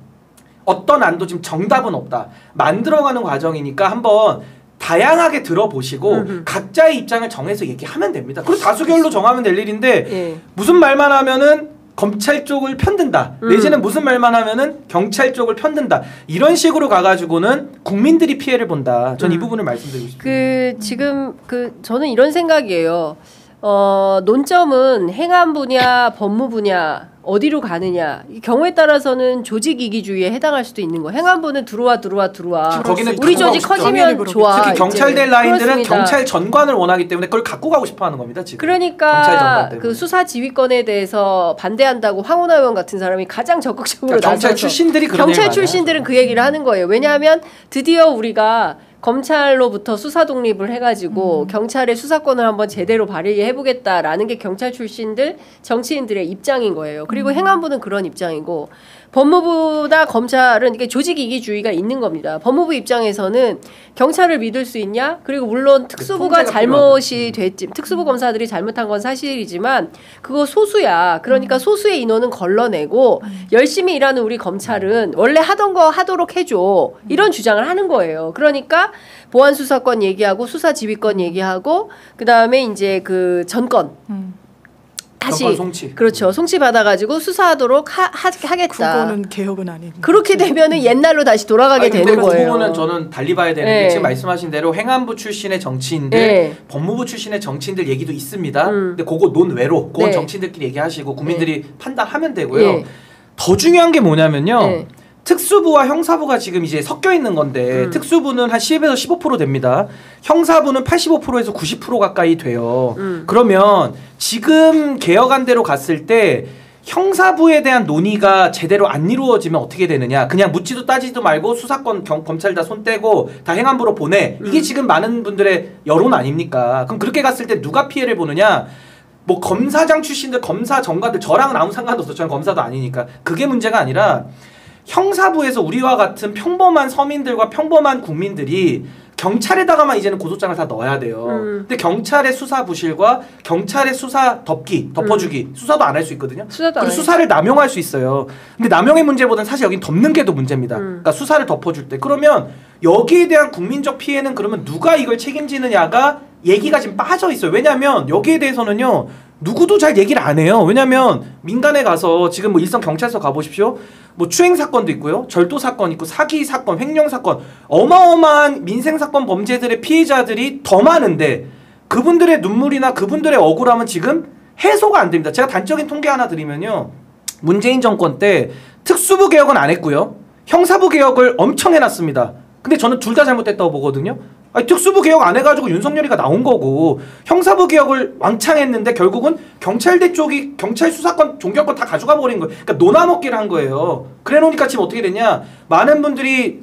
어떤 안도 지금 정답은 없다. 만들어가는 과정이니까 한번 다양하게 들어보시고 각자의 입장을 정해서 얘기하면 됩니다. 그리고 다수결로 정하면 될 일인데 예. 무슨 말만 하면은 검찰 쪽을 편든다. 내지는 무슨 말만 하면은 경찰 쪽을 편든다. 이런 식으로 가가지고는 국민들이 피해를 본다. 전 이 부분을 말씀드리고 싶습니다. 지금 저는 이런 생각이에요. 논점은 행안부냐 법무부냐 어디로 가느냐 이 경우에 따라서는 조직이기주의에 해당할 수도 있는 거. 행안부는 들어와 거기는 우리 갖고 조직 가고 싶죠. 커지면 좋아. 특히 경찰대 이제. 라인들은 그렇습니다. 경찰 전관을 원하기 때문에 그걸 갖고 가고 싶어하는 겁니다. 지금. 경찰 전관 그러니까 때문에. 그 수사 지휘권에 대해서 반대한다고 황운하 의원 같은 사람이 가장 적극적으로 그러니까 경찰 나서서 출신들이 그런 경찰 얘기를 출신들은 그 얘기를 하는 거예요. 왜냐하면 드디어 우리가 검찰로부터 수사 독립을 해가지고 경찰의 수사권을 한번 제대로 발휘해보겠다라는 게 경찰 출신들 정치인들의 입장인 거예요. 그리고 행안부는 그런 입장이고 법무부나 검찰은 이게 조직이기주의가 있는 겁니다. 법무부 입장에서는 경찰을 믿을 수 있냐? 그리고 물론 특수부가 통제가 잘못이 됐지. 특수부 검사들이 잘못한 건 사실이지만 그거 소수야. 그러니까 소수의 인원은 걸러내고 열심히 일하는 우리 검찰은 원래 하던 거 하도록 해줘. 이런 주장을 하는 거예요. 그러니까 보안 수사권 얘기하고 수사 지휘권 얘기하고 그다음에 이제 그 전권 다시 정권 송치. 그렇죠. 송치 받아가지고 수사하도록 하겠다. 그거는 개혁은 아닙니다. 그렇게 되면은 옛날로 다시 돌아가게 되는 그 거예요. 부분은 저는 달리 봐야 되는 게 지금 말씀하신 대로 행안부 출신의 정치인들, 법무부 출신의 정치인들 얘기도 있습니다. 근데 그거 논외로 그건 정치인들끼리 얘기하시고 국민들이 판단하면 되고요. 더 중요한 게 뭐냐면요. 특수부와 형사부가 지금 이제 섞여 있는 건데 특수부는 한 10에서 15% 됩니다. 형사부는 85%에서 90% 가까이 돼요. 그러면 지금 개혁안대로 갔을 때 형사부에 대한 논의가 제대로 안 이루어지면 어떻게 되느냐. 그냥 묻지도 따지도 말고 수사권 검찰 다 손 떼고 다 행안부로 보내. 이게 지금 많은 분들의 여론 아닙니까? 그럼 그렇게 갔을 때 누가 피해를 보느냐. 뭐 검사장 출신들, 검사 전가들, 저랑은 아무 상관도 없어요. 저는 검사도 아니니까. 그게 문제가 아니라 형사부에서 우리와 같은 평범한 서민들과 평범한 국민들이 경찰에다가만 이제는 고소장을 다 넣어야 돼요. 근데 경찰의 수사 부실과 경찰의 수사 덮어주기, 수사도 안 할 수 있거든요. 그리고 수사를 남용할 수 있어요. 근데 남용의 문제보다는 사실 여긴 덮는 게 더 문제입니다. 그러니까 수사를 덮어줄 때. 그러면 여기에 대한 국민적 피해는 그러면 누가 이걸 책임지느냐가 얘기가 지금 빠져 있어요. 왜냐하면 여기에 대해서는요. 누구도 잘 얘기를 안 해요. 왜냐면 민간에 가서 지금 뭐 일선 경찰서 가보십시오. 뭐 추행 사건도 있고요. 절도 사건 있고 사기 사건, 횡령 사건, 어마어마한 민생 사건 범죄들의 피해자들이 더 많은데 그분들의 눈물이나 그분들의 억울함은 지금 해소가 안 됩니다. 제가 단적인 통계 하나 드리면요. 문재인 정권 때 특수부 개혁은 안 했고요. 형사부 개혁을 엄청 해놨습니다. 근데 저는 둘 다 잘못됐다고 보거든요. 아니, 특수부 개혁 안 해가지고 윤석열이가 나온 거고 형사부 개혁을 왕창 했는데 결국은 경찰대 쪽이 경찰 수사권, 종결권 다 가져가 버린 거예요. 그러니까 논아먹기를 한 거예요. 그래 놓으니까 지금 어떻게 됐냐. 많은 분들이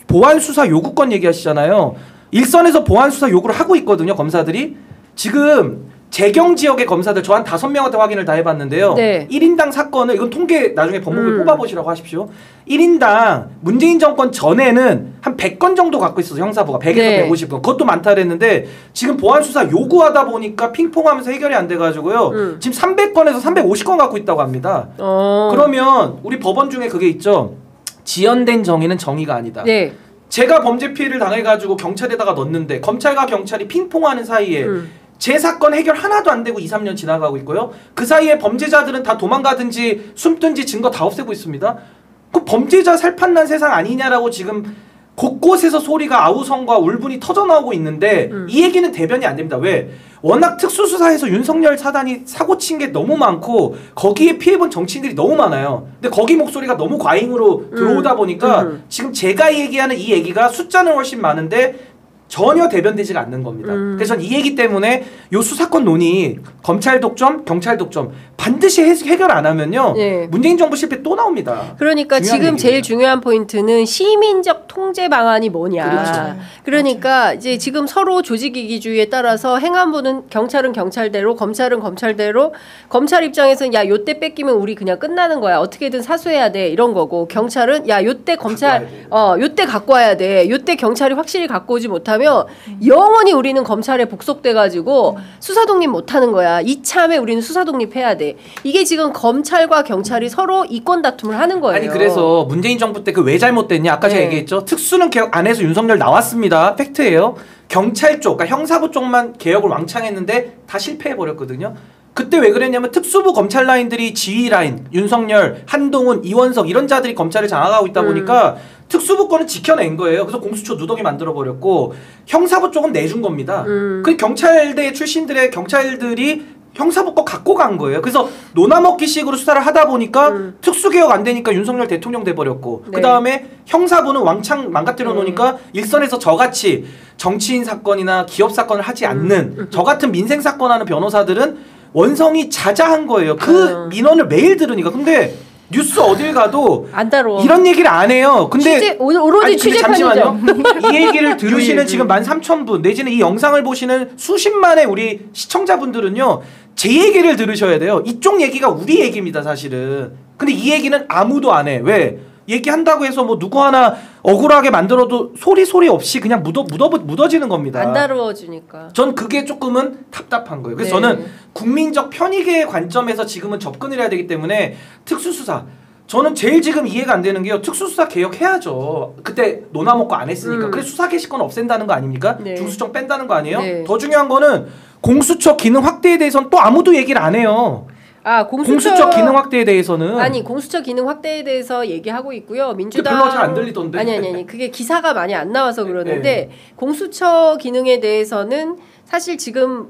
보안수사 요구권 얘기하시잖아요. 일선에서 보안수사 요구를 하고 있거든요. 검사들이. 지금 재경지역의 검사들 저 한 5명한테 확인을 다 해봤는데요. 1인당 사건을 이건 통계 나중에 법무부에 뽑아보시라고 하십시오. 1인당 문재인 정권 전에는 한 100건 정도 갖고 있어서 형사부가 100에서 150건. 그것도 많다 그랬는데 지금 보안수사 요구하다 보니까 핑퐁하면서 해결이 안 돼가지고요. 지금 300건에서 350건 갖고 있다고 합니다. 그러면 우리 법원 중에 그게 있죠. 지연된 정의는 정의가 아니다. 제가 범죄 피해를 당해가지고 경찰에다가 넣었는데 검찰과 경찰이 핑퐁하는 사이에 제 사건 해결 하나도 안 되고 2, 3년 지나가고 있고요. 그 사이에 범죄자들은 다 도망가든지 숨든지 증거 다 없애고 있습니다. 그 범죄자 살판난 세상 아니냐라고 지금 곳곳에서 소리가 아우성과 울분이 터져나오고 있는데 이 얘기는 대변이 안 됩니다. 왜? 워낙 특수수사에서 윤석열 사단이 사고친 게 너무 많고 거기에 피해본 정치인들이 너무 많아요. 근데 거기 목소리가 너무 과잉으로 들어오다 보니까 지금 제가 얘기하는 이 얘기가 숫자는 훨씬 많은데 전혀 대변되지가 않는 겁니다. 그래서 전 이 얘기 때문에 요 수사권 논의 검찰 독점, 경찰 독점 반드시 해결 안 하면요. 문재인 정부 실패 또 나옵니다. 그러니까 지금 얘기입니다. 제일 중요한 포인트는 시민적 통제 방안이 뭐냐. 그렇죠. 그러니까 이제 지금 서로 조직이기주의에 따라서 행안부는 경찰은 경찰대로, 검찰은 검찰대로, 검찰 입장에서는 야 요때 뺏기면 우리 그냥 끝나는 거야. 어떻게든 사수해야 돼 이런 거고 경찰은 야 요때 검찰 요때 갖고 와야 돼. 요때 경찰이 확실히 갖고 오지 못하면 영원히 우리는 검찰에 복속돼가지고 수사 독립 못하는 거야. 이참에 우리는 수사 독립해야 돼. 이게 지금 검찰과 경찰이 서로 이권 다툼을 하는 거예요. 아니 그래서 문재인 정부 때 그 왜 잘못됐냐. 아까 제가 얘기했죠. 특수는 개혁 안 해서 윤석열 나왔습니다. 팩트예요. 경찰 쪽, 그러니까 형사부 쪽만 개혁을 왕창 했는데 다 실패해버렸거든요. 그때 왜 그랬냐면 특수부 검찰 라인들이 지휘 라인, 윤석열, 한동훈, 이원석 이런 자들이 검찰을 장악하고 있다 보니까 특수부 거는 지켜낸 거예요. 그래서 공수처 누더기 만들어버렸고 형사부 쪽은 내준 겁니다. 그 경찰대 출신들의 경찰들이 형사부 거 갖고 간 거예요. 그래서 논아먹기식으로 수사를 하다 보니까 특수개혁 안 되니까 윤석열 대통령 돼버렸고 그 다음에 형사부는 왕창 망가뜨려 놓으니까 일선에서 저같이 정치인 사건이나 기업 사건을 하지 않는 저 같은 민생 사건 하는 변호사들은 원성이 자자한 거예요. 그 민원을 매일 들으니까. 근데 뉴스 어딜 가도 안 따로 이런 얘기를 안 해요. 근데 오로지 취재판이죠. 잠시만요. 이 얘기를 들으시는 지금 13,000분 내지는 이 영상을 보시는 수십만의 우리 시청자분들은요. 제 얘기를 들으셔야 돼요. 이쪽 얘기가 우리 얘기입니다. 사실은. 근데 이 얘기는 아무도 안 해. 왜? 얘기한다고 해서 뭐 누구 하나 억울하게 만들어도 소리 없이 그냥 묻어지는 겁니다. 안 다루어지니까. 전 그게 조금은 답답한 거예요. 그래서 저는 국민적 편익의 관점에서 지금은 접근을 해야 되기 때문에 특수수사 저는 제일 지금 이해가 안 되는 게요. 특수수사 개혁해야죠. 그때 논아먹고 안 했으니까. 그래서 수사 개시권 없앤다는 거 아닙니까? 중수청 뺀다는 거 아니에요? 더 중요한 거는 공수처 기능 확대에 대해서는 또 아무도 얘기를 안 해요. 공수처 기능 확대에 대해서는 아니 공수처 기능 확대에 대해서 얘기하고 있고요. 민주당 별로 잘 안 들리던데. 아니 그게 기사가 많이 안 나와서 그러는데 네. 공수처 기능에 대해서는 사실 지금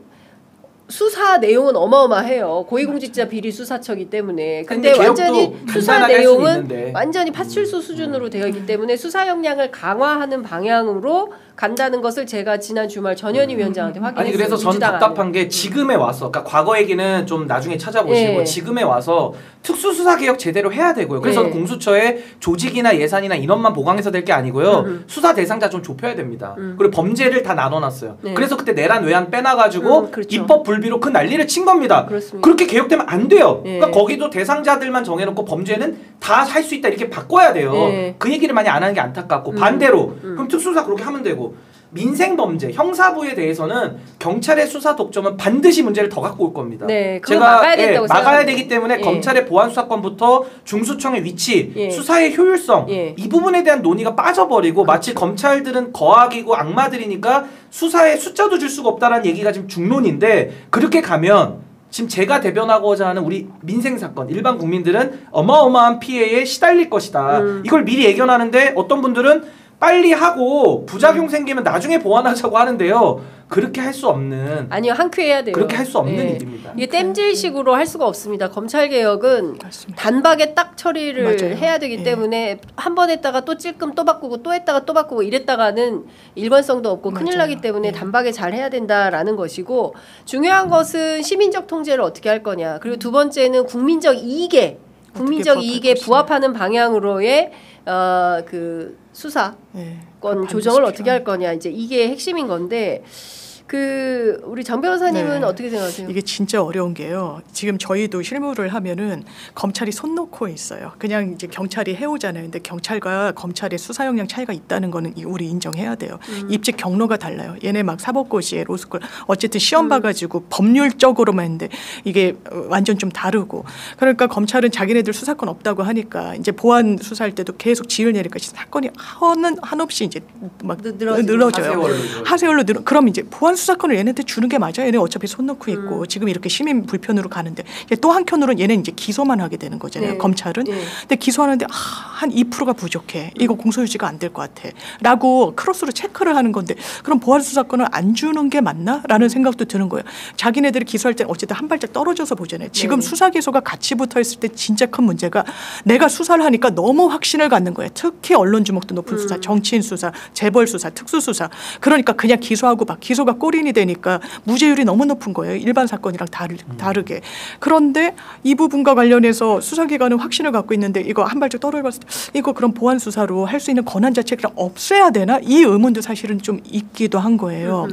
수사 내용은 어마어마해요. 고위공직자 비리 수사처이기 때문에. 근데 완전히 수사 내용은 완전히 파출소 수준으로 되어 있기 때문에 수사 역량을 강화하는 방향으로 간다는 것을 제가 지난 주말 전현희 위원장한테 확인했어요. 아니 그래서 저는 답답한 게 지금에 와서, 그러니까 과거 얘기는 좀 나중에 찾아보시고 예. 지금에 와서 특수수사개혁 제대로 해야 되고요. 그래서 예. 공수처에 조직이나 예산이나 인원만 보강해서 될 게 아니고요. 수사 대상자 좀 좁혀야 됩니다. 그리고 범죄를 다 나눠놨어요. 네. 그래서 그때 내란 외환 빼놔가지고 그렇죠. 입법 불비로 그 난리를 친 겁니다. 그렇습니다. 그렇게 개혁되면 안 돼요. 예. 그러니까 거기도 대상자들만 정해놓고 범죄는 다 할 수 있다 이렇게 바꿔야 돼요. 예. 그 얘기를 많이 안 하는 게 안타깝고 반대로 그럼 특수수사 그렇게 하면 되고 민생범죄, 형사부에 대해서는 경찰의 수사 독점은 반드시 문제를 더 갖고 올 겁니다. 네, 그거 막아야 된다고 막아야 되기 때문에 예. 검찰의 보안수사권부터 중수청의 위치, 예. 수사의 효율성 예. 이 부분에 대한 논의가 빠져버리고 마치 검찰들은 거악이고 악마들이니까 수사에 숫자도 줄 수가 없다라는 얘기가 지금 중론인데 그렇게 가면 지금 제가 대변하고자 하는 우리 민생사건 일반 국민들은 어마어마한 피해에 시달릴 것이다. 이걸 미리 예견하는데 어떤 분들은 빨리 하고 부작용 생기면 나중에 보완하자고 하는데요. 그렇게 할 수 없는 아니요 한큐해야 돼요. 그렇게 할 수 없는 예. 일입니다. 이게 땜질식으로 할 수가 없습니다. 검찰 개혁은 맞습니다. 단박에 딱 처리를 맞아요. 해야 되기 예. 때문에 한 번 했다가 또 찔끔 또 바꾸고 또 했다가 또 바꾸고 이랬다가는 일관성도 없고 큰일 맞아요. 나기 때문에 예. 단박에 잘 해야 된다라는 것이고 중요한 것은 시민적 통제를 어떻게 할 거냐. 그리고 두 번째는 국민적 이익에 부합할 부합하는 방향으로의 그 수사권 예. 조정을 어떻게 필요한. 할 거냐. 이제 이게 핵심인 건데 그 우리 정 변호사님은 네. 어떻게 생각하세요? 이게 진짜 어려운 게요. 지금 저희도 실무를 하면은 검찰이 손 놓고 있어요. 그냥 이제 경찰이 해오잖아요. 근데 경찰과 검찰의 수사 역량 차이가 있다는 거는 우리 인정해야 돼요. 입직 경로가 달라요. 얘네 막 사법고시에 로스쿨 어쨌든 시험 봐가지고 법률적으로만 했는데 이게 완전 좀 다르고 그러니까 검찰은 자기네들 수사권 없다고 하니까 이제 보안 수사할 때도 계속 지을 내니까 사건이 한없이 이제 막 늘어져요. 하세월로 늘어. 그럼 이제 보안 수사권을 얘네한테 주는 게 맞아요. 얘네 어차피 손 놓고 있고 지금 이렇게 시민 불편으로 가는데 또 한켠으로는 얘는 이제 기소만 하게 되는 거잖아요. 네. 검찰은. 네. 근데 기소하는데 한 2%가 부족해. 이거 공소유지가 안 될 것 같아. 라고 크로스로 체크를 하는 건데 그럼 보안 수사권을 안 주는 게 맞나? 라는 생각도 드는 거예요. 자기네들이 기소할 때 어쨌든 한 발짝 떨어져서 보잖아요. 지금 네. 수사 기소가 같이 붙어 있을 때 진짜 큰 문제가 내가 수사를 하니까 너무 확신을 갖는 거예요. 특히 언론 주목도 높은 수사, 정치인 수사, 재벌 수사, 특수 수사. 그러니까 그냥 기소하고 막 기소가 꼬린이 되니까 무죄율이 너무 높은 거예요. 일반 사건이랑 다르게. 그런데 이 부분과 관련해서 수사기관은 확신을 갖고 있는데 이거 한 발짝 떨어졌을 때 이거 그럼 보안 수사로 할 수 있는 권한 자체가 없애야 되나? 이 의문도 사실은 좀 있기도 한 거예요.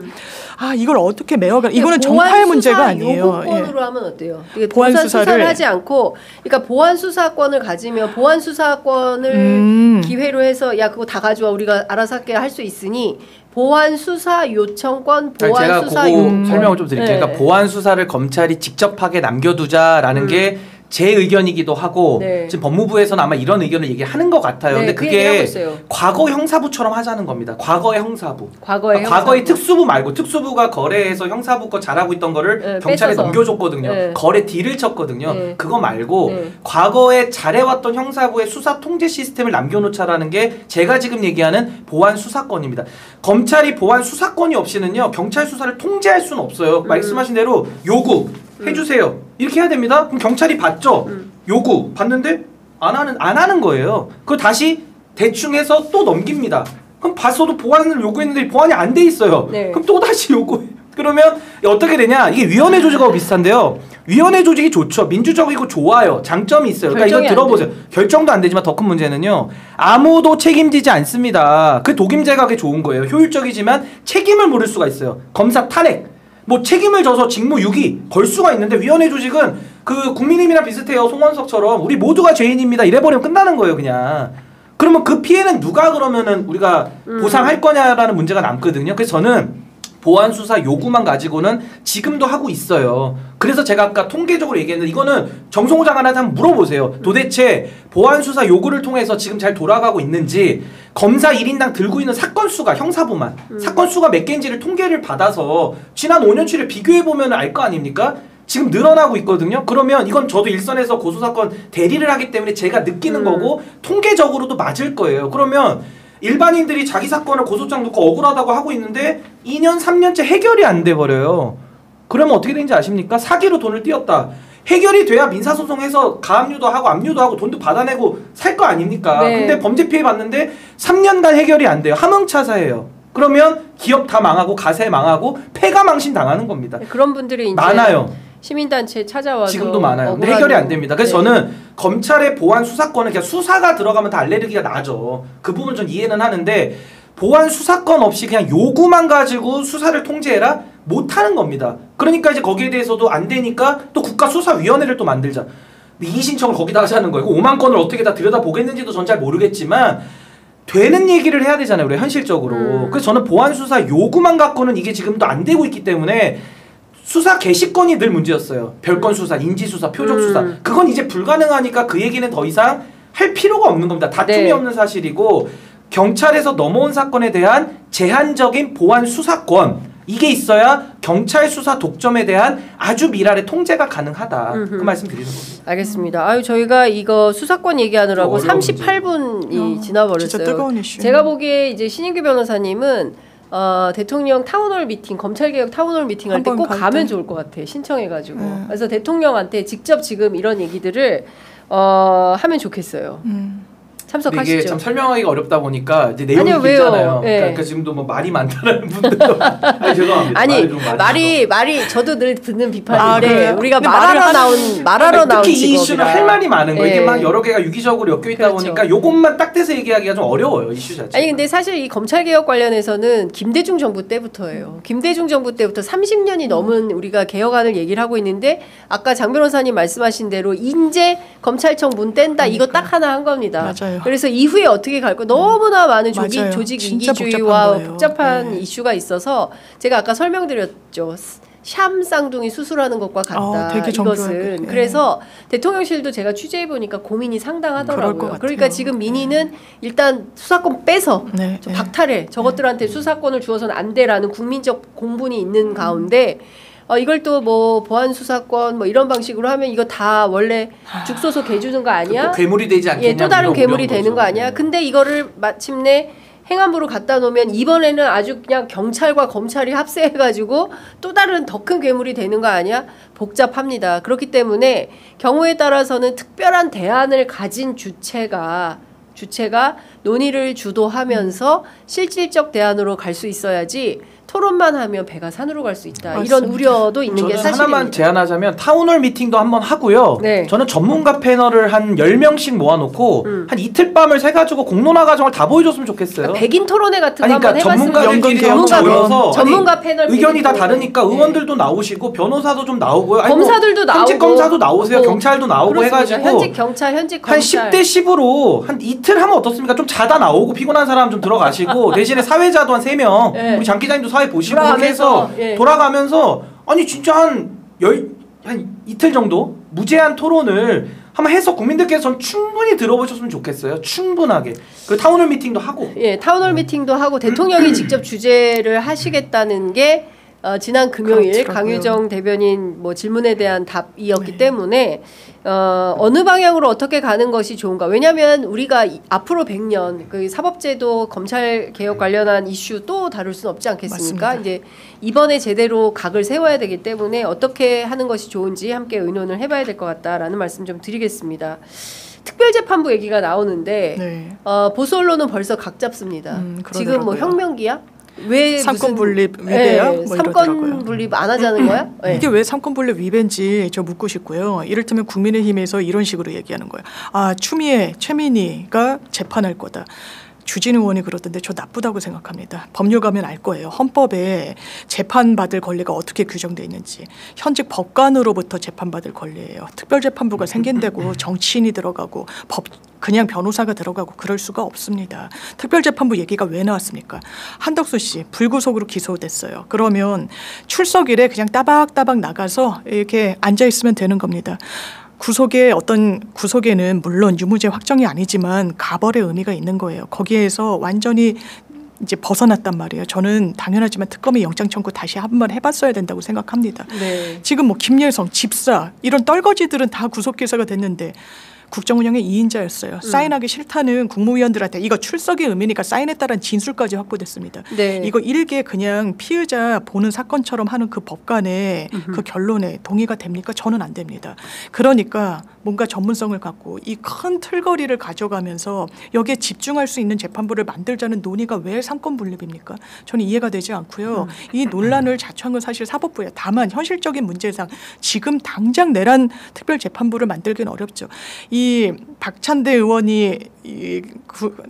아 이걸 어떻게 메워가? 이거는 정파의 문제가 아니에요. 요구권으로 하면 어때요? 보안 수사를 하지 않고, 그러니까 보안 수사권을 가지면 보안 수사권을 기회로 해서 야 그거 다 가져와 우리가 알아서 할게 할 수 있으니. 보안 수사 요청권, 보안 수사 요구권. 설명을 좀 드릴게요. 네. 그러니까 보안 수사를 검찰이 직접 하게 남겨두자라는 게 제 의견이기도 하고 네. 지금 법무부에서는 아마 이런 의견을 얘기하는 것 같아요. 네, 근데 그 얘기를 하고 그게 있어요. 과거 형사부처럼 하자는 겁니다. 과거의 형사부. 과거의 특수부 말고 특수부가 거래해서 형사부 거 잘하고 있던 거를 네, 경찰에 뺏어서. 넘겨줬거든요. 네. 거래 딜을 쳤거든요. 네. 그거 말고 네. 과거에 잘해왔던 형사부의 수사 통제 시스템을 남겨놓자라는 게 제가 지금 얘기하는 보안 수사권입니다. 검찰이 보안 수사권이 없이는요 경찰 수사를 통제할 수는 없어요. 말씀하신 대로 요구 해주세요 이렇게 해야 됩니다. 그럼 경찰이 받죠. 요구 받는데 안 하는 거예요. 그거 다시 대충 해서 또 넘깁니다. 그럼 봤어도 보안을 요구했는데 보안이 안 돼 있어요. 네. 그럼 또 다시 요구해. 그러면 어떻게 되냐? 이게 위원회 조직하고 비슷한데요. 위원회 조직이 좋죠. 민주적이고 좋아요. 장점이 있어요. 그러니까 이거 들어보세요. 결정도 안 되지만 더 큰 문제는요. 아무도 책임지지 않습니다. 그 독임제가 그게 좋은 거예요. 효율적이지만 책임을 물을 수가 있어요. 검사 탄핵. 뭐 책임을 져서 직무 유기 걸 수가 있는데 위원회 조직은 그 국민의힘이랑 비슷해요. 송원석처럼 우리 모두가 죄인입니다. 이래버리면 끝나는 거예요. 그냥. 그러면 그 피해는 누가 그러면은 우리가 보상할 거냐라는 문제가 남거든요. 그래서 저는 보안 수사 요구만 가지고는 지금도 하고 있어요. 그래서 제가 아까 통계적으로 얘기했는데 이거는 정성호 장관한테 한번 물어보세요. 도대체 보안 수사 요구를 통해서 지금 잘 돌아가고 있는지 검사 1인당 들고 있는 사건 수가 형사부만 사건 수가 몇 개인지를 통계를 받아서 지난 5년치를 비교해 보면 알 거 아닙니까? 지금 늘어나고 있거든요. 그러면 이건 저도 일선에서 고소사건 대리를 하기 때문에 제가 느끼는 거고 통계적으로도 맞을 거예요. 그러면 일반인들이 자기 사건을 고소장 넣고 억울하다고 하고 있는데 2년 3년째 해결이 안 돼버려요. 그러면 어떻게 되는지 아십니까? 사기로 돈을 띄었다. 해결이 돼야 민사소송해서 가압류도 하고 압류도 하고 돈도 받아내고 살 거 아닙니까? 네. 근데 범죄 피해 봤는데 3년간 해결이 안 돼요. 함흥차사예요. 그러면 기업 다 망하고 가세 망하고 폐가 망신 당하는 겁니다. 그런 분들이 이제 많아요. 시민단체 찾아와서 지금도 많아요. 근데 해결이 안 됩니다. 그래서 저는 검찰의 보안 수사권은 그냥 수사가 들어가면 다 알레르기가 나죠. 그 부분 전 이해는 하는데 보안 수사권 없이 그냥 요구만 가지고 수사를 통제해라? 못하는 겁니다. 그러니까 이제 거기에 대해서도 안 되니까 또 국가수사위원회를 또 만들자. 이의 신청을 거기다 하자는 거예요. 5만 건을 어떻게 다 들여다보겠는지도 전 잘 모르겠지만 되는 얘기를 해야 되잖아요. 우리 현실적으로. 그래서 저는 보안 수사 요구만 갖고는 이게 지금도 안 되고 있기 때문에 수사 개시권이 늘 문제였어요. 별건 수사, 인지 수사, 표적 수사. 그건 이제 불가능하니까 그 얘기는 더 이상 할 필요가 없는 겁니다. 다툼이 네. 없는 사실이고 경찰에서 넘어온 사건에 대한 제한적인 보안 수사권 이게 있어야 경찰 수사 독점에 대한 아주 밀알의 통제가 가능하다. 그 말씀 드리는 겁니다. 알겠습니다. 아유 저희가 이거 수사권 얘기하느라고 어려운 38분이 지나버렸어요. 진짜 뜨거운 이슈. 제가 보기에 이제 신인규 변호사님은 대통령 타운홀 미팅, 검찰개혁 타운홀 미팅 할 때 꼭 가면 좋을 것 같아. 신청해가지고. 그래서 대통령한테 직접 지금 이런 얘기들을 하면 좋겠어요. 참석하시죠. 이게 참 설명하기가 어렵다 보니까 이제 내용이 아니요, 있잖아요. 네. 그러니까 지금도 뭐 말이 많다는 분들도 아니 죄송합니다. 아니 말이 좀 많아서. 말이 저도 늘 듣는 비판인데 그래요? 우리가 근데 말하러 나온 특히 이 직업이라. 이슈는 할 말이 많은 거예요. 이게 네. 막 여러 개가 유기적으로 엮여 있다 그렇죠. 보니까 요것만 딱 떼서 얘기하기가 좀 어려워요. 이슈 자체. 아니 근데 사실 이 검찰개혁 관련해서는 김대중 정부 때부터예요. 김대중 정부 때부터 30년이 넘은 우리가 개혁안을 얘기를 하고 있는데 아까 장 변호사님 말씀하신 대로 인제 검찰청 문 뗀다 이거 딱 하나 한 겁니다. 맞아요. 그래서 이후에 어떻게 갈 거 너무나 많은 맞아요. 조직 진짜 이기주의와 복잡한 복잡한 거예요. 네. 이슈가 있어서 제가 아까 설명드렸죠. 샴 쌍둥이 수술하는 것과 같다. 되게 정교하게. 이것은 네. 그래서 대통령실도 제가 취재해 보니까 고민이 그럴 것 상당하더라고요. 같아요. 그러니까 지금 민의는 일단 수사권 빼서 네, 좀 네. 박탈해. 저것들한테 수사권을 주어서는 안 돼라는 국민적 공분이 있는 가운데 이걸 또 뭐 보안 수사권 뭐 이런 방식으로 하면 이거 다 원래 죽소서 개주는 거 아니야? 또 괴물이 되지 않겠냐. 예, 또 다른 이런 괴물이 우려인 되는 거 거죠. 아니야? 네. 근데 이거를 마침내 행안부로 갖다 놓으면 이번에는 아주 그냥 경찰과 검찰이 합세해가지고 또 다른 더 큰 괴물이 되는 거 아니야? 복잡합니다. 그렇기 때문에 경우에 따라서는 특별한 대안을 가진 주체가 논의를 주도하면서 실질적 대안으로 갈 수 있어야지 토론만 하면 배가 산으로 갈 수 있다. 이런 맞습니다. 우려도 있는 게 저는 사실입니다. 하나만 제안하자면 타운홀 미팅도 한번 하고요. 네. 저는 전문가 패널을 한 10명씩 모아놓고 한 이틀 밤을 새가지고 공론화 과정을 다 보여줬으면 좋겠어요. 그러니까 백인 토론회 같은 거 아니, 한번 그러니까 해봤으면 전문가들끼리 전문가 모여서 전문가 패널 의견이 다 백인 다르니까 토론회. 의원들도 나오시고 변호사도 좀 나오고요. 아니, 검사들도 나오고 현직 검사도 나오세요. 뭐, 경찰도 나오고 그렇습니다. 해가지고 현직 경찰, 현직 한 검찰 10대 10으로 한 이틀 하면 어떻습니까? 좀 자다 나오고 피곤한 사람 좀 들어가시고 대신에 사회자도 한 3명 네. 우리 장 기자님도 사회 보시고 그렇게 해서 예. 돌아가면서 아니 진짜 한 이틀 정도 무제한 토론을 한번 해서 국민들께서 전 충분히 들어보셨으면 좋겠어요. 충분하게. 그 타운홀 미팅도 하고. 예, 타운홀 미팅도 하고 대통령이 직접 주재를 하시겠다는 게 지난 금요일 그렇더라고요. 강유정 대변인 뭐 질문에 대한 답이었기 네. 때문에 어느 방향으로 어떻게 가는 것이 좋은가? 왜냐하면 우리가 앞으로 100년 그 사법제도 검찰 개혁 관련한 이슈 또 다룰 수는 없지 않겠습니까? 맞습니다. 이제 이번에 제대로 각을 세워야 되기 때문에 어떻게 하는 것이 좋은지 함께 의논을 해봐야 될 것 같다라는 말씀 좀 드리겠습니다. 특별재판부 얘기가 나오는데 네. 보수 언론은 벌써 각 잡습니다. 지금 뭐 그러더라고요. 혁명기야? 왜 삼권 무슨- 분립 위배야? 예, 뭐 삼권 이러더라고요. 분립 안 하자는 거야? 예. 이게 왜 삼권 분립 위배인지 저 묻고 싶고요. 이를테면 국민의힘에서 이런 식으로 얘기하는 거예요. 추미애, 최민희가 재판할 거다. 주진우 의원이 그러던데 저 나쁘다고 생각합니다. 법률 가면 알 거예요. 헌법에 재판받을 권리가 어떻게 규정돼 있는지. 현직 법관으로부터 재판받을 권리예요. 특별재판부가 생긴다고 정치인이 들어가고 그냥 변호사가 들어가고 그럴 수가 없습니다. 특별재판부 얘기가 왜 나왔습니까? 한덕수 씨 불구속으로 기소됐어요. 그러면 출석일에 그냥 따박따박 나가서 이렇게 앉아 있으면 되는 겁니다. 구속에는 물론 유무죄 확정이 아니지만 가벌의 의미가 있는 거예요. 거기에서 완전히 이제 벗어났단 말이에요. 저는 당연하지만 특검이 영장 청구 다시 한번 해봤어야 된다고 생각합니다. 네. 지금 뭐 김예성, 집사 이런 떨거지들은 다 구속기소가 됐는데 국정운영의 2인자였어요. 사인하기 싫다는 국무위원들한테 이거 출석의 의미니까 사인했다는 진술까지 확보됐습니다. 네. 이거 일개 그냥 피의자 보는 사건처럼 하는 그 법관의 그 결론에 동의가 됩니까? 저는 안 됩니다. 그러니까 뭔가 전문성을 갖고 이 큰 틀거리를 가져가면서 여기에 집중할 수 있는 재판부를 만들자는 논의가 왜 상권 분립입니까? 저는 이해가 되지 않고요. 이 논란을 자초한 건 사실 사법부예요. 다만 현실적인 문제상 지금 당장 내란 특별재판부를 만들기는 어렵죠. 이 박찬대 의원이 이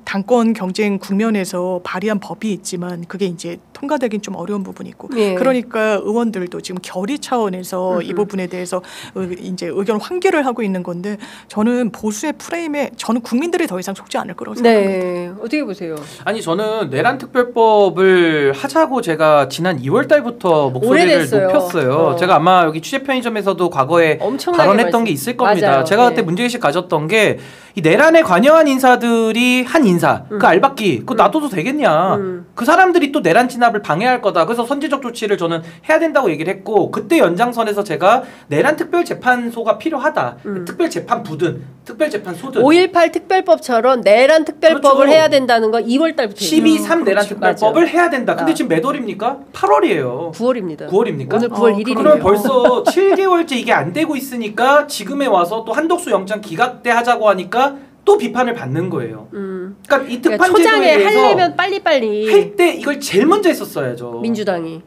당권 경쟁 국면에서 발의한 법이 있지만 그게 이제 통과되긴 좀 어려운 부분이 있고 예. 그러니까 의원들도 지금 결의 차원에서 이 부분에 대해서 이제 의견 환기를 하고 있는 건데 저는 보수의 프레임에 저는 국민들이 더 이상 속지 않을 거라고 생각합니다. 네. 어떻게 보세요? 아니 저는 내란 특별법을 하자고 제가 지난 2월 달부터 목소리를 오래됐어요. 높였어요. 제가 아마 여기 취재 편의점에서도 과거에 엄청나게 발언했던 게 있을 겁니다. 맞아요. 제가 그때 네. 문제의식 가졌던 게 이 내란에 관여한 인사들이 한 인사, 그 알박기, 그거 놔둬도 되겠냐. 그 사람들이 또 내란 진압을 방해할 거다. 그래서 선제적 조치를 저는 해야 된다고 얘기를 했고 그때 연장선에서 제가 내란 특별재판소가 필요하다. 특별재판부든 특별재판소든 5.18 특별법처럼 내란 특별법을 그렇죠. 해야 된다는 거 2월 달부터 12.3 내란 특별법을 맞아. 해야 된다. 근데 아. 지금 몇 월입니까? 8월이에요. 9월입니다. 9월입니까? 오늘 9월 1일이에요. 그럼 벌써 7개월째 이게 안 되고 있으니까 지금에 와서 또 한덕수 영장 기각돼 하자고 하니까 또 비판을 받는 거예요. 그러니까 이 특판 초장에 제도에 대해서 하려면 빨리빨리 할 때 이걸 제일 먼저 했었어야죠. 민주당이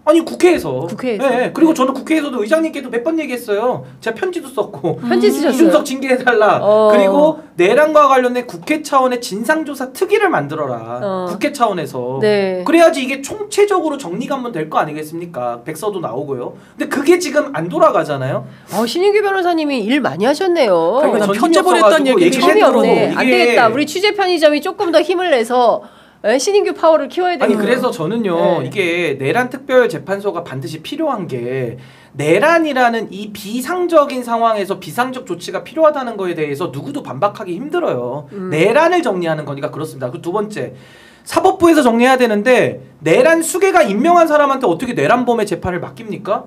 아니 국회에서. 국회에서. 네, 그리고 저는 국회에서도 의장님께도 몇 번 얘기했어요. 제가 편지도 썼고. 편지 쓰셨어요. 이준석 징계해달라. 그리고 내란과 관련된 국회 차원의 진상조사 특위를 만들어라. 국회 차원에서. 네. 그래야지 이게 총체적으로 정리가 한번 될 거 아니겠습니까? 백서도 나오고요. 근데 그게 지금 안 돌아가잖아요. 신인규 변호사님이 일 많이 하셨네요. 그러니까 전심이 편집을 했다는 없어가지고 얘기 얘기를 힘이 해도 없네. 안 이게- 되겠다. 우리 취재 편의점이 조금 더 힘을 내서 신인규 파워를 키워야 되는 아니 그래서 저는요 네. 이게 내란 특별 재판소가 반드시 필요한 게 내란이라는 이 비상적인 상황에서 비상적 조치가 필요하다는 거에 대해서 누구도 반박하기 힘들어요. 내란을 정리하는 거니까 그렇습니다. 그 두 번째 사법부에서 정리해야 되는데 내란 수괴가 임명한 사람한테 어떻게 내란범의 재판을 맡깁니까?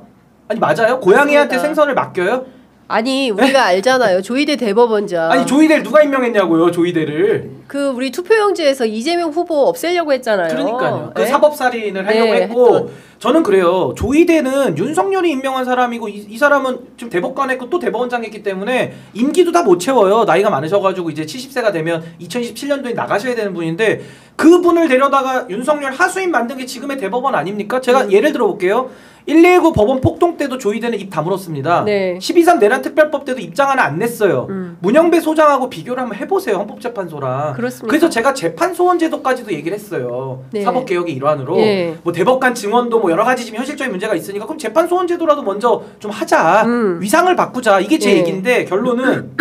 아니 맞아요? 고양이한테 맞습니다. 생선을 맡겨요? 아니 우리가 알잖아요. 조희대 대법원장. 아니 조이대를 누가 임명했냐고요 조이대를. 그 우리 투표용지에서 이재명 후보 없애려고 했잖아요. 그러니까요. 그 네? 사법살인을 하려고 네, 했고 했던. 저는 그래요. 조이대는 윤석열이 임명한 사람이고 이 사람은 지금 대법관 했고 또 대법원장 했기 때문에 임기도 다 못 채워요. 나이가 많으셔가지고 이제 70세가 되면 2027년도에 나가셔야 되는 분인데 그분을 데려다가 윤석열 하수인 만든 게 지금의 대법원 아닙니까? 제가 예를 들어볼게요. 119 법원 폭동 때도 조이대는 입 다물었습니다. 네. 12.3 내란 특별법 때도 입장 하나 안 냈어요. 문영배 소장하고 비교를 한번 해보세요. 헌법재판소랑. 그렇습니다. 그래서 제가 재판소원 제도까지도 얘기를 했어요. 네. 사법개혁의 일환으로. 예. 뭐 대법관 증언도 뭐 여러 가지 지금 현실적인 문제가 있으니까 그럼 재판소원 제도라도 먼저 좀 하자. 위상을 바꾸자. 이게 제 예. 얘기인데 결론은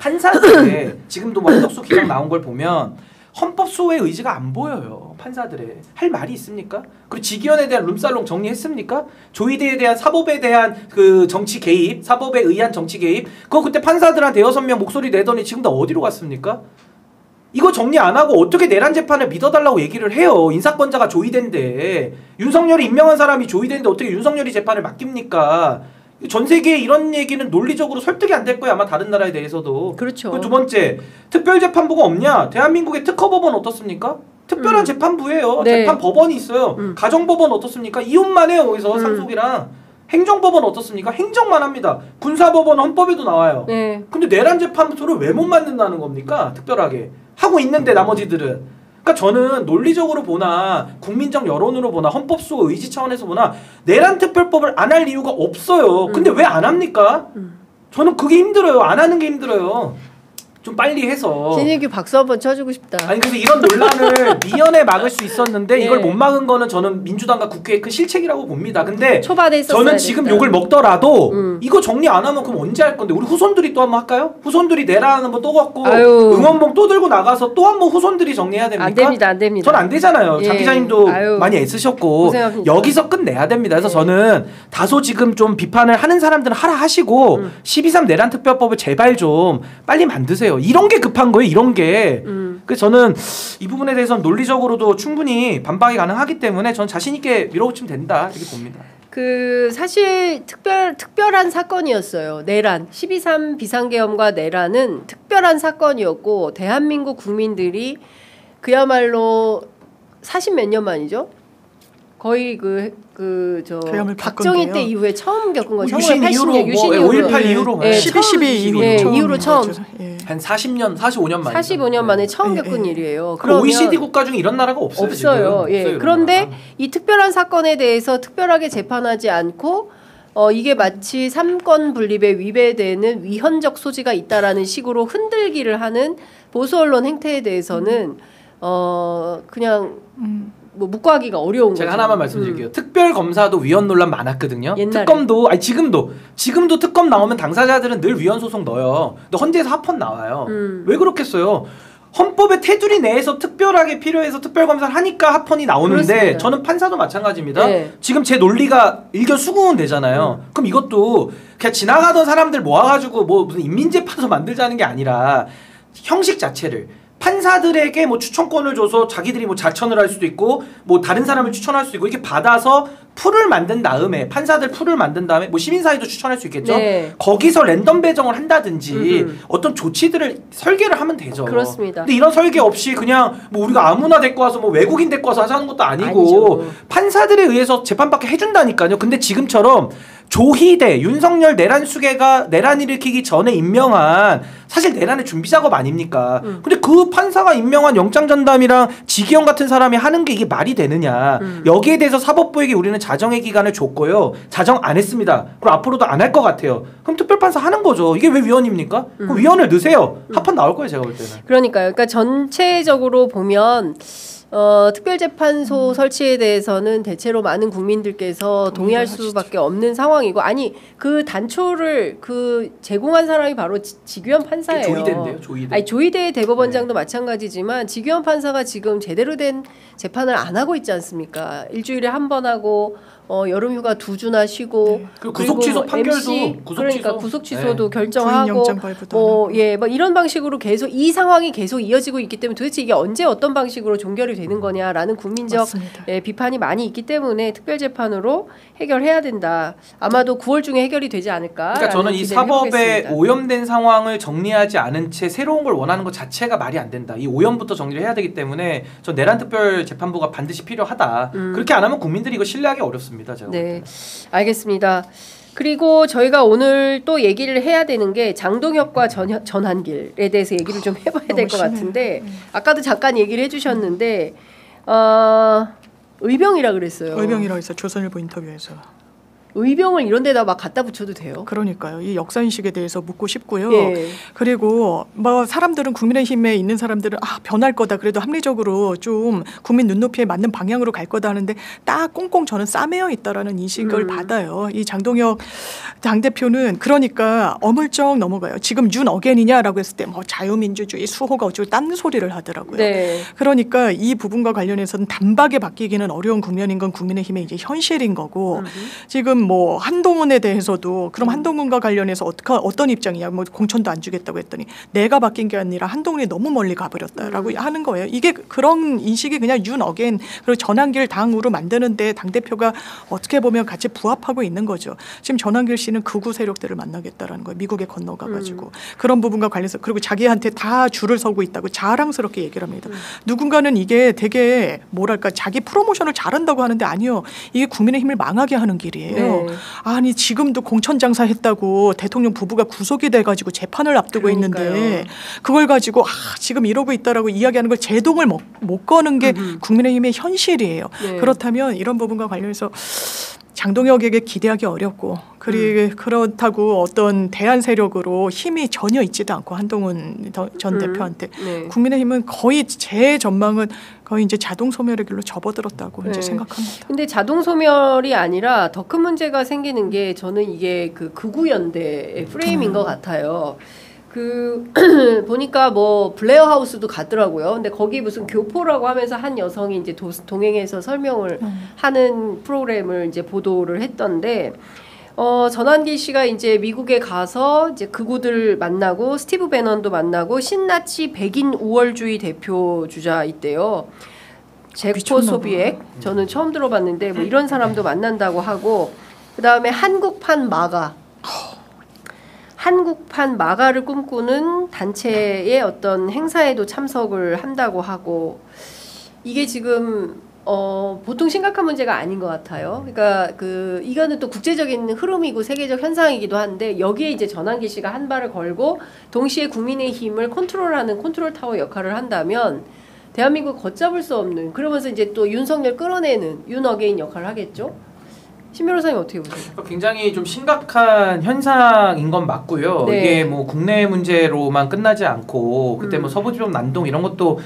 판사들의 지금도 뭐 한덕수 기각 나온 걸 보면 헌법소의 의지가 안 보여요. 판사들의. 할 말이 있습니까? 그리고 직위원에 대한 룸살롱 정리했습니까? 조이대에 대한 사법에 대한 그 정치 개입, 사법에 의한 정치 개입. 그거 그때 판사들 한 5-6명 목소리 내더니 지금 다 어디로 갔습니까? 이거 정리 안 하고 어떻게 내란 재판을 믿어달라고 얘기를 해요. 인사권자가 조이대인데 윤석열이 임명한 사람이 조이대인데 어떻게 윤석열이 재판을 맡깁니까? 전 세계에 이런 얘기는 논리적으로 설득이 안 될 거예요. 아마 다른 나라에 대해서도. 그렇죠. 두 번째, 특별재판부가 없냐? 대한민국의 특허법원 어떻습니까? 특별한 재판부예요. 네. 재판법원이 있어요. 가정법원 어떻습니까? 이혼만 해요. 거기서 상속이랑. 행정법원 어떻습니까? 행정만 합니다. 군사법원 헌법에도 나와요. 네. 근데 내란 재판소를 왜 못 만든다는 겁니까? 특별하게. 하고 있는데 나머지들은. 그러니까 저는 논리적으로 보나 국민적 여론으로 보나 헌법소 의지 차원에서 보나 내란 특별법을 안 할 이유가 없어요. 근데 왜 안 합니까? 저는 그게 힘들어요. 안 하는 게 힘들어요. 좀 빨리 해서. 신인규 박수 한번 쳐주고 싶다. 아니 그래서 이런 논란을 미연에 막을 수 있었는데 예. 이걸 못 막은 거는 저는 민주당과 국회의 큰 실책이라고 봅니다. 근데 초반에 있었어야 저는 지금 됐다. 욕을 먹더라도 이거 정리 안 하면 그럼 언제 할 건데 우리 후손들이 또 한번 할까요? 후손들이 내란 한번 또 갖고 아유. 응원봉 또 들고 나가서 또 한번 후손들이 정리해야 됩니까? 안 됩니다. 안 됩니다. 전 안 되잖아요. 예. 장 기자님도 아유. 많이 애쓰셨고 고생하십니다. 여기서 끝내야 됩니다. 그래서 네. 저는 다소 지금 좀 비판을 하는 사람들은 하라 하시고 12.3 내란 특별법을 제발 좀 빨리 만드세요. 이런 게 급한 거예요. 이런 게 그래서 저는 이 부분에 대해서는 논리적으로도 충분히 반박이 가능하기 때문에 전 자신 있게 밀어붙이면 된다 이렇게 봅니다. 그 사실 특별한 사건이었어요. 내란 12.3 비상계엄과 내란은 특별한 사건이었고 대한민국 국민들이 그야말로 40몇 년 만이죠. 거의 박정희 때 이후에 처음 겪은 거죠. 유신 이후로 유신 5.18 이후로 12 이후로 처음 한 40년, 45년 만에 45년 만에 처음 겪은 일이에요. 그럼 OECD 국가 중에 이런 나라가 없어요. 없어요. 예. 그런데 이 특별한 사건에 대해서 특별하게 재판하지 않고 이게 마치 삼권 분립에 위배되는 위헌적 소지가 있다라는 식으로 흔들기를 하는 보수 언론 행태에 대해서는 그냥 뭐 묵과하기가 어려운 제가 거죠. 하나만 말씀드릴게요. 특별 검사도 위헌 논란 많았거든요. 옛날에. 특검도 지금도 특검 나오면 당사자들은 늘 위헌 소송 넣어요. 근데 헌재에서 합헌 나와요. 왜 그렇겠어요? 헌법의 테두리 내에서 특별하게 필요해서 특별 검사를 하니까 합헌이 나오는데 그렇습니다. 저는 판사도 마찬가지입니다. 네. 지금 제 논리가 일견 수긍은 되잖아요. 그럼 이것도 그냥 지나가던 사람들 모아가지고 뭐 무슨 인민재판소 만들자는 게 아니라 형식 자체를 판사들에게 뭐 추천권을 줘서 자기들이 뭐 자천을 할 수도 있고 뭐 다른 사람을 추천할 수도 있고 이렇게 받아서 풀을 만든 다음에 판사들 풀을 만든 다음에 뭐 시민사회도 추천할 수 있겠죠. 네. 거기서 랜덤 배정을 한다든지 어떤 조치들을 설계를 하면 되죠. 그렇습니다. 근데 이런 설계 없이 그냥 뭐 우리가 아무나 데리고 와서 뭐 외국인 데리고 와서 하자는 것도 아니고 아니죠. 판사들에 의해서 재판받게 해준다니까요. 근데 지금처럼 조희대, 윤석열 내란 수계가 내란 일으키기 전에 임명한 사실 내란의 준비 작업 아닙니까? 근데 그 판사가 임명한 영장 전담이랑 지기현 같은 사람이 하는 게 이게 말이 되느냐? 여기에 대해서 사법부에게 우리는 자정의 기간을 줬고요. 자정 안 했습니다. 그럼 앞으로도 안 할 것 같아요. 그럼 특별판사 하는 거죠. 이게 왜 위헌입니까? 그럼 위헌을 넣으세요. 합헌 나올 거예요, 제가 볼 때는. 그러니까요. 그러니까 전체적으로 보면 특별재판소 설치에 대해서는 대체로 많은 국민들께서 동의할 수밖에 없는 상황이고, 아니 그 단초를 제공한 사람이 바로 지규현 판사예요. 조희대인데요, 조희대. 아니 조희대 대법원장도 마찬가지지만 지규현 판사가 지금 제대로 된 재판을 안 하고 있지 않습니까? 일주일에 한 번 하고 여름휴가 2주나 쉬고 그리고 구속 취소 판결도 MC, 그러니까 구속 취소도 결정하고 구인영장 발부도 뭐 이런 방식으로 계속 이 상황이 계속 이어지고 있기 때문에 도대체 이게 언제 어떤 방식으로 종결이 되는 거냐라는 국민적 맞습니다. 비판이 많이 있기 때문에 특별재판으로 해결해야 된다. 아마도 9월 중에 해결이 되지 않을까. 그러니까 저는 이 사법의 오염된 상황을 정리하지 않은 채 새로운 걸 원하는 것 자체가 말이 안 된다. 이 오염부터 정리를 해야 되기 때문에 전 내란 특별 재판부가 반드시 필요하다. 그렇게 안 하면 국민들이 이거 신뢰하기 어렵습니다. 제가 네, 알겠습니다. 그리고 저희가 오늘 또 얘기를 해야 되는 게 장동혁과 전한길에 대해서 얘기를 좀 해봐야 될 것 같은데 아까도 잠깐 얘기를 해주셨는데 의병이라 그랬어요. 의병이라고 해서 조선일보 인터뷰에서. 의병을 이런 데다 막 갖다 붙여도 돼요? 그러니까요. 이 역사인식에 대해서 묻고 싶고요. 예. 그리고 뭐 사람들은 국민의힘에 있는 사람들은 변할 거다. 그래도 합리적으로 좀 국민 눈높이에 맞는 방향으로 갈 거다 하는데 딱 꽁꽁 저는 싸매어 있다라는 인식을 받아요. 이 장동혁 당대표는 그러니까 어물쩍 넘어가요. 지금 윤 어겐이냐라고 했을 때 뭐 자유민주주의 수호가 어쩌고 딴 소리를 하더라고요. 네. 그러니까 이 부분과 관련해서는 단박에 바뀌기는 어려운 국면인 건 국민의힘의 이제 현실인 거고 지금 뭐 한동훈에 대해서도 그럼 한동훈과 관련해서 어떤 입장이냐 뭐 공천도 안 주겠다고 했더니 내가 바뀐 게 아니라 한동훈이 너무 멀리 가버렸다라고 하는 거예요. 이게 그런 인식이 그냥 윤 어게인 그리고 전한길 당으로 만드는데 당 대표가 어떻게 보면 같이 부합하고 있는 거죠. 지금 전한길 씨는 극우 세력들을 만나겠다라는 거예요. 미국에 건너가가지고 그런 부분과 관련해서 그리고 자기한테 다 줄을 서고 있다고 자랑스럽게 얘기를 합니다. 누군가는 이게 되게 뭐랄까 자기 프로모션을 잘한다고 하는데 아니요. 이게 국민의힘을 망하게 하는 길이에요. 아니 지금도 공천장사 했다고 대통령 부부가 구속이 돼가지고 재판을 앞두고 그러니까요. 있는데 그걸 가지고 지금 이러고 있다라고 이야기하는 걸 제동을 못 거는 게 국민의힘의 현실이에요. 네. 그렇다면 이런 부분과 관련해서 장동혁에게 기대하기 어렵고 그렇다고 어떤 대안 세력으로 힘이 전혀 있지도 않고 한동훈 전 대표한테 네. 국민의힘은 거의 제 전망은 거의 이제 자동 소멸의 길로 접어들었다고 이제 생각합니다. 근데 자동 소멸이 아니라 더 큰 문제가 생기는 게 저는 이게 그 극우연대의 프레임인 것 같아요. 보니까 뭐 블레어 하우스도 갔더라고요. 근데 거기 무슨 교포라고 하면서 한 여성이 이제 동행해서 설명을 하는 프로그램을 이제 보도를 했던데 전환기 씨가 이제 미국에 가서 이제 극우들 만나고 스티브 배넌도 만나고 신나치 백인 우월주의 대표 주자 있대요. 제코소비액 저는 처음 들어봤는데 뭐 이런 사람도 만난다고 하고 그다음에 한국판 마가를 꿈꾸는 단체의 어떤 행사에도 참석을 한다고 하고 이게 지금 보통 심각한 문제가 아닌 것 같아요. 그러니까 이거는 또 국제적인 흐름이고 세계적 현상이기도 한데 여기에 이제 전환기 씨가 한 발을 걸고 동시에 국민의힘을 컨트롤하는 컨트롤 타워 역할을 한다면 대한민국 걷잡을 수 없는 그러면서 이제 또 윤석열 끌어내는 윤어게인 역할을 하겠죠. 신 변호사님 어떻게 보세요? 굉장히 좀 심각한 현상인 건 맞고요. 네. 이게 뭐 국내 문제로만 끝나지 않고 그때 뭐 서부지법 난동 이런 것도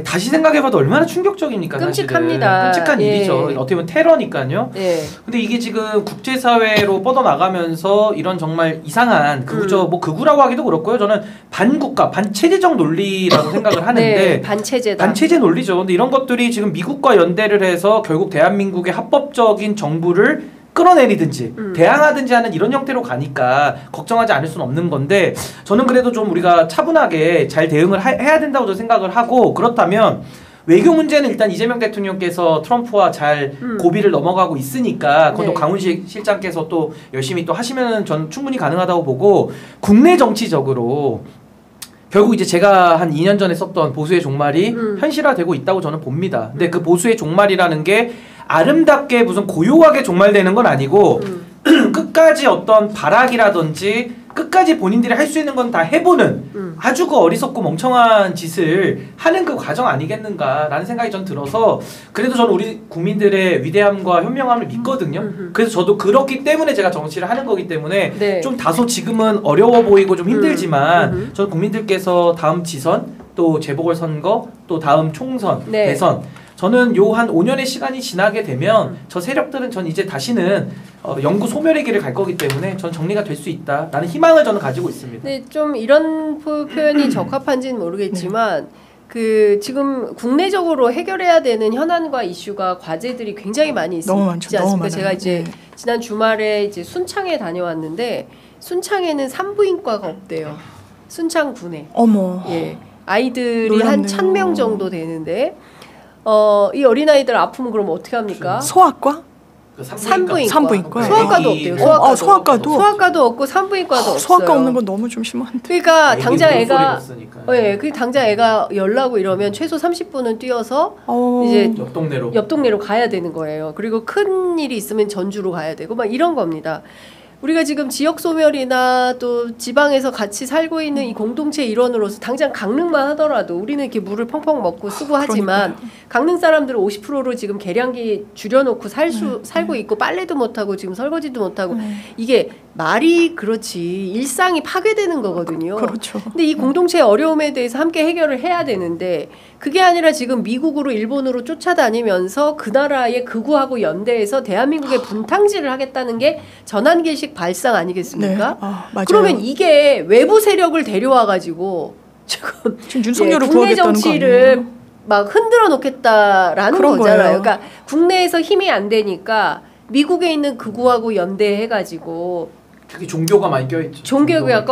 다시 생각해봐도 얼마나 충격적입니까? 끔찍합니다. 사실은. 끔찍한 일이죠. 어떻게 보면 테러니까요. 네. 근데 이게 지금 국제사회로 뻗어나가면서 이런 정말 이상한 뭐 극우라고 하기도 그렇고요. 저는 반국가, 반체제적 논리라고 생각을 하는데 네, 반체제 논리죠. 근데 이런 것들이 지금 미국과 연대를 해서 결국 대한민국의 합법적인 정부를 끌어내리든지 대항하든지 하는 이런 형태로 가니까 걱정하지 않을 수는 없는 건데 저는 그래도 좀 우리가 차분하게 잘 대응을 해야 된다고 저는 생각을 하고 그렇다면 외교 문제는 일단 이재명 대통령께서 트럼프와 잘 고비를 넘어가고 있으니까 그것도 네. 강훈식 실장께서 또 열심히 또 하시면 전 충분히 가능하다고 보고 국내 정치적으로 결국 이제 제가 한 2년 전에 썼던 보수의 종말이 현실화되고 있다고 저는 봅니다. 근데 그 보수의 종말이라는 게 아름답게 무슨 고요하게 종말되는 건 아니고 끝까지 어떤 발악이라든지 끝까지 본인들이 할 수 있는 건 다 해보는 아주 그 어리석고 멍청한 짓을 하는 그 과정 아니겠는가라는 생각이 전 들어서 그래도 저는 우리 국민들의 위대함과 현명함을 믿거든요. 그래서 저도 그렇기 때문에 제가 정치를 하는 거기 때문에 네. 좀 다소 지금은 어려워 보이고 좀 힘들지만 저는 국민들께서 다음 지선 또 재보궐선거 또 다음 총선 네. 대선 저는 요 한 5년의 시간이 지나게 되면 저 세력들은 전 이제 다시는 영구 소멸의 길을 갈 거기 때문에 전 정리가 될 수 있다라는 희망을 저는 가지고 있습니다. 네, 좀 이런 표현이 적합한지는 모르겠지만 지금 국내적으로 해결해야 되는 현안과 이슈가 과제들이 굉장히 많이 있지 않습니까? 제가 이제 지난 주말에 이제 순창에 다녀왔는데 순창에는 산부인과가 없대요. 순창군에. 어머. 예. 아이들이 놀랍네요. 한 1,000명 정도 되는데 이 어린아이들 아프면 그럼 어떻게 합니까? 소아과? 산부인과. 소아과도 없대요. 소아과도 없고 산부인과도 없어요. 소아과 없는 건 너무 좀 심한데. 그러니까 당장 애가 열나고 이러면 최소 30분은 뛰어서 이제 옆 동네로 가야 되는 거예요. 그리고 큰 일이 있으면 전주로 가야 되고 막 이런 겁니다. 우리가 지금 지역 소멸이나 또 지방에서 같이 살고 있는 이 공동체 일원으로서 당장 강릉만 하더라도 우리는 이렇게 물을 펑펑 먹고 쓰고 하지만 강릉 사람들은 50%로 지금 계량기 줄여놓고 살고 있고 빨래도 못하고 지금 설거지도 못하고 이게 말이 그렇지 일상이 파괴되는 거거든요. 그렇죠. 근데 이 공동체의 어려움에 대해서 함께 해결을 해야 되는데 그게 아니라 지금 미국으로 일본으로 쫓아다니면서 그 나라의 극우하고 연대해서 대한민국의 분탕질을 하겠다는 게 전환기식 발상 아니겠습니까? 네. 맞아요. 그러면 이게 외부 세력을 데려와가지고 지금 윤석열을 국내 구하겠다는 정치를 막 흔들어 놓겠다라는 거잖아요. 그러니까 국내에서 힘이 안 되니까 미국에 있는 극우하고 연대해가지고 특히 종교가 많이 껴있죠. 종교가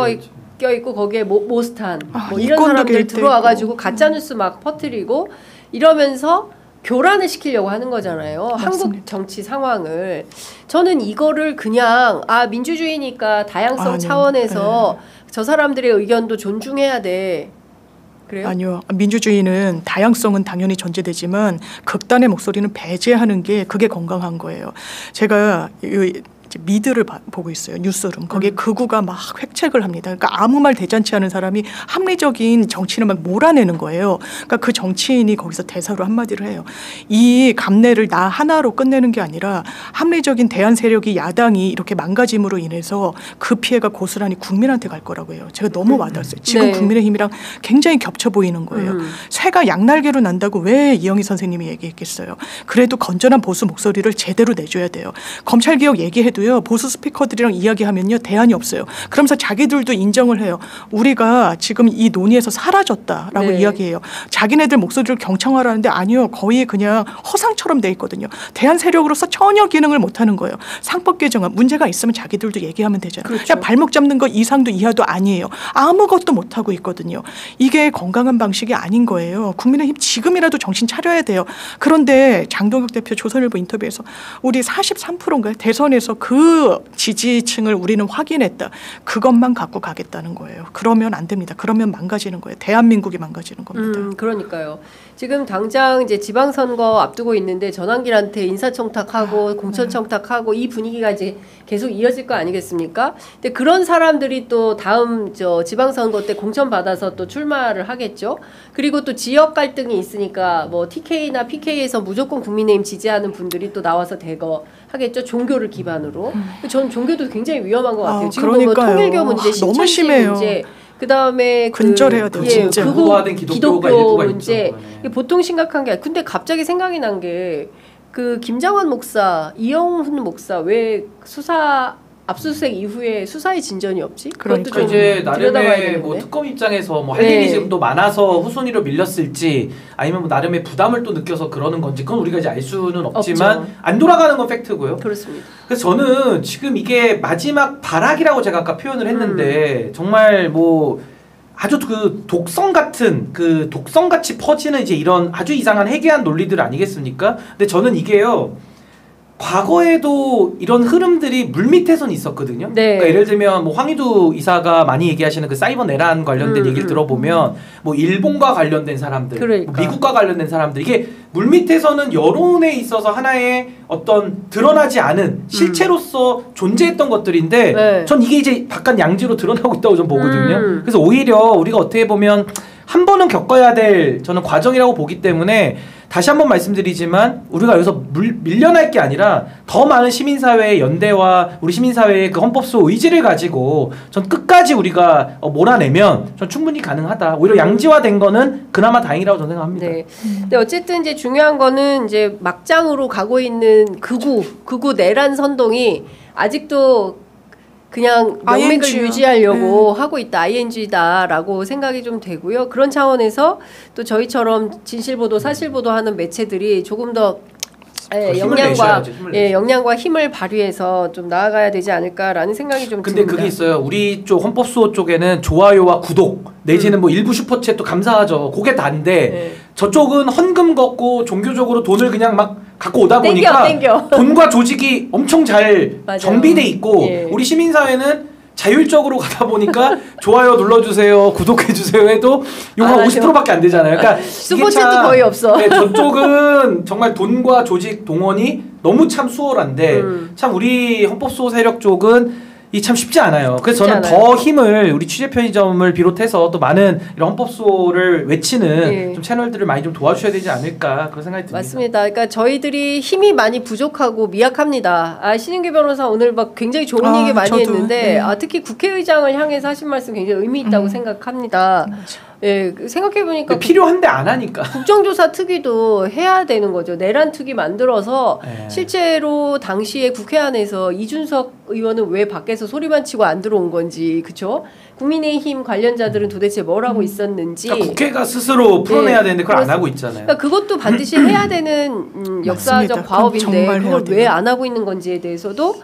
껴있고 거기에 모스탄 뭐 이런 사람들 들어와가지고 가짜뉴스 막 퍼뜨리고 이러면서 교란을 시키려고 하는 거잖아요. 맞습니다. 한국 정치 상황을. 저는 이거를 그냥 민주주의니까 다양성 차원에서 저 사람들의 의견도 존중해야 돼. 그래요? 아니요. 민주주의는 다양성은 당연히 존재되지만 극단의 목소리는 배제하는 게 그게 건강한 거예요. 제가 미드를 보고 있어요. 뉴스룸. 거기에 극우가 막 획책을 합니다. 그러니까 아무 말 대잔치 하는 사람이 합리적인 정치를 막 몰아내는 거예요. 그러니까 그 정치인이 거기서 대사로 한마디를 해요. 이 감내를 나 하나로 끝내는 게 아니라 합리적인 대안 세력이 야당이 이렇게 망가짐으로 인해서 그 피해가 고스란히 국민한테 갈 거라고 해요. 제가 너무 와닿았어요. 지금 국민의힘이랑 굉장히 겹쳐 보이는 거예요. 새가 양날개로 난다고 왜 이영희 선생님이 얘기했겠어요. 그래도 건전한 보수 목소리를 제대로 내줘야 돼요. 검찰개혁 얘기해도 국회에서도요 보수 스피커들이랑 이야기하면요 대안이 없어요. 그러면서 자기들도 인정을 해요. 우리가 지금 이 논의에서 사라졌다라고 네. 이야기해요. 자기네들 목소리를 경청하라는데 아니요, 거의 그냥 허상처럼 돼 있거든요. 대안 세력으로서 전혀 기능을 못하는 거예요. 상법 개정안 문제가 있으면 자기들도 얘기하면 되잖아요. 그렇죠. 그냥 발목 잡는 거 이상도 이하도 아니에요. 아무것도 못하고 있거든요. 이게 건강한 방식이 아닌 거예요. 국민의힘 지금이라도 정신 차려야 돼요. 그런데 장동혁 대표 조선일보 인터뷰에서 우리 43%인가요? 대선에서 그 지지층을 우리는 확인했다. 그것만 갖고 가겠다는 거예요. 그러면 안 됩니다. 그러면 망가지는 거예요. 대한민국이 망가지는 겁니다. 그러니까요. 지금 당장 이제 지방선거 앞두고 있는데 전환길한테 인사청탁하고 공천청탁하고 이 분위기가 이제 계속 이어질 거 아니겠습니까? 근데 그런 사람들이 또 다음 지방선거 때 공천 받아서 또 출마를 하겠죠. 그리고 또 지역 갈등이 있으니까 뭐 TK나 PK에서 무조건 국민의힘 지지하는 분들이 또 나와서 대거 하겠죠. 종교를 기반으로. 저는 종교도 굉장히 위험한 것 같아요. 지금 뭐 통일교 문제, 너무 신천지 심해요. 문제. 그다음에 근절해야 돼요. 진짜. 극우화된 기독교 문제. 있죠. 네. 보통 심각한 게 아니라 근데 갑자기 생각이 난 게 그 김장환 목사, 이영훈 목사 왜 수사 압수수색 이후에 수사의 진전이 없지? 그러니까 그것도 좀 이제 들여다봐야 나름의 되는데. 뭐 특검 입장에서 뭐 할 네. 일이 지금 또 많아서 후순위로 밀렸을지 아니면 뭐 나름의 부담을 또 느껴서 그러는 건지 그건 우리가 이제 알 수는 없지만 없죠. 안 돌아가는 건 팩트고요. 그렇습니다. 그래서 저는 지금 이게 마지막 발악이라고 제가 아까 표현을 했는데 정말 뭐 아주 그 독성같이 퍼지는 이제 이런 아주 이상한 해괴한 논리들 아니겠습니까? 근데 저는 이게요. 과거에도 이런 흐름들이 물밑에선 있었거든요. 네. 그러니까 예를 들면 뭐 황희두 이사가 많이 얘기하시는 그 사이버 내란 관련된 얘기를 들어보면 뭐 일본과 관련된 사람들, 그러니까. 뭐 미국과 관련된 사람들 이게 물밑에서는 여론에 있어서 하나의 어떤 드러나지 않은 실체로서 존재했던 것들인데 네. 전 이게 이제 바깥 양지로 드러나고 있다고 좀 보거든요. 그래서 오히려 우리가 어떻게 보면 한 번은 겪어야 될 저는 과정이라고 보기 때문에 다시 한번 말씀드리지만 우리가 여기서 밀려날 게 아니라 더 많은 시민사회의 연대와 우리 시민사회의 그 헌법소 의지를 가지고 전 끝까지 우리가 몰아내면 전 충분히 가능하다. 오히려 양지화된 거는 그나마 다행이라고 저는 생각합니다. 네. 근데 어쨌든 이제 중요한 거는 이제 막장으로 가고 있는 극우 내란 선동이 아직도 그냥 명맥을 ING 요. 유지하려고 하고 있다. ING다라고 생각이 좀 되고요. 그런 차원에서 또 저희처럼 진실보도 사실보도 하는 매체들이 조금 더 역량과 힘을 발휘해서 좀 나아가야 되지 않을까라는 생각이 좀 근데 듭니다. 그게 있어요. 우리 쪽 헌법수호 쪽에는 좋아요와 구독 내지는 뭐 일부 슈퍼챗도 감사하죠. 그게 다인데 네. 저쪽은 헌금 걷고 종교적으로 돈을 그냥 막 갖고 오다 보니까 땡겨. 돈과 조직이 엄청 잘 맞아요. 정비돼 있고 예. 우리 시민사회는 자율적으로 가다 보니까 좋아요 눌러주세요, 구독해주세요 해도 요거 50%밖에 안 되잖아요. 그러니까 슈퍼챗도 거의 없어. 네, 저쪽은 정말 돈과 조직 동원이 너무 참 수월한데 참 우리 헌법수호 세력 쪽은 이 참 쉽지 않아요. 그래서 저는 더 힘을 우리 취재 편의점을 비롯해서 또 많은 이런 헌법수호를 외치는 좀 채널들을 많이 좀 도와주셔야 되지 않을까 그런 생각이 듭니다. 맞습니다. 그러니까 저희들이 힘이 많이 부족하고 미약합니다. 신인규 변호사 오늘 막 굉장히 좋은 얘기 많이 저도, 했는데 특히 국회의장을 향해서 하신 말씀 굉장히 의미 있다고 생각합니다. 예, 생각해 보니까 필요한데 안 하니까 국정조사 특위도 해야 되는 거죠. 내란 특위 만들어서 실제로 당시에 국회 안에서 이준석 의원은 왜 밖에서 소리만 치고 안 들어온 건지, 그렇죠? 국민의힘 관련자들은 도대체 뭘 하고 있었는지. 그러니까 국회가 스스로 풀어내야 되는데 그걸 안 하고 있잖아요. 그러니까 그것도 반드시 해야 되는 역사적 과업인데 그걸 왜 안 하고 있는 건지에 대해서도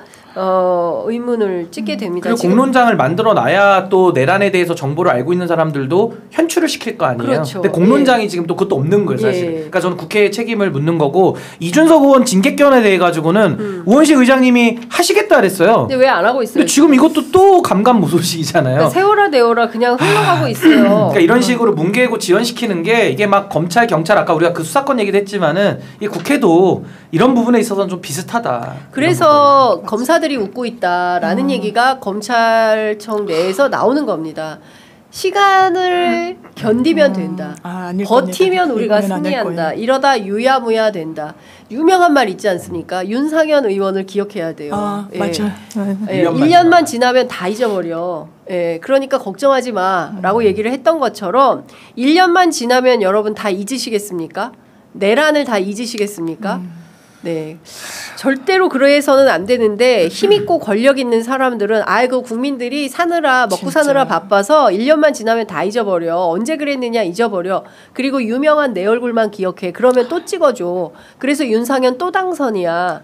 의문을 찍게 됩니다. 그리고 공론장을 만들어 놔야 또 내란에 대해서 정보를 알고 있는 사람들도 현출을 시킬 거 아니에요. 그렇죠. 근데 공론장이 지금 또 그것도 없는 거예요, 사실. 예. 그러니까 저는 국회에 책임을 묻는 거고 이준석 의원 징계권에 대해 가지고는 우원식 의장님이 하시겠다 그랬어요. 근데 왜 안 하고 있어요? 근데 지금 이것도 또 감감무소식이잖아요. 그러니까 세워라 내워라 그냥 흘러가고 있어요. 그러니까 이런 식으로 뭉개고 지연시키는 게 이게 막 검찰 경찰 아까 우리가 그 수사권 얘기도 했지만은 이 국회도 이런 부분에 있어서는 좀 비슷하다. 그래서 검사들이 웃고 있다라는 얘기가 검찰청 내에서 나오는 겁니다. 시간을 견디면 된다. 버티면 우리가 승리한다. 이러다 유야무야 된다. 유명한 말 있지 않습니까? 윤상현 의원을 기억해야 돼요. 맞아. 1년만 지나면 다 잊어버려. 그러니까 걱정하지 마라고 얘기를 했던 것처럼 1년만 지나면 여러분 다 잊으시겠습니까? 내란을 다 잊으시겠습니까? 네. 절대로 그래서는 안 되는데 힘 있고 권력 있는 사람들은 아이고 국민들이 사느라 먹고 진짜. 사느라 바빠서 1년만 지나면 다 잊어버려. 언제 그랬느냐 잊어버려. 그리고 유명한 내 얼굴만 기억해. 그러면 또 찍어줘. 그래서 윤상현 또 당선이야.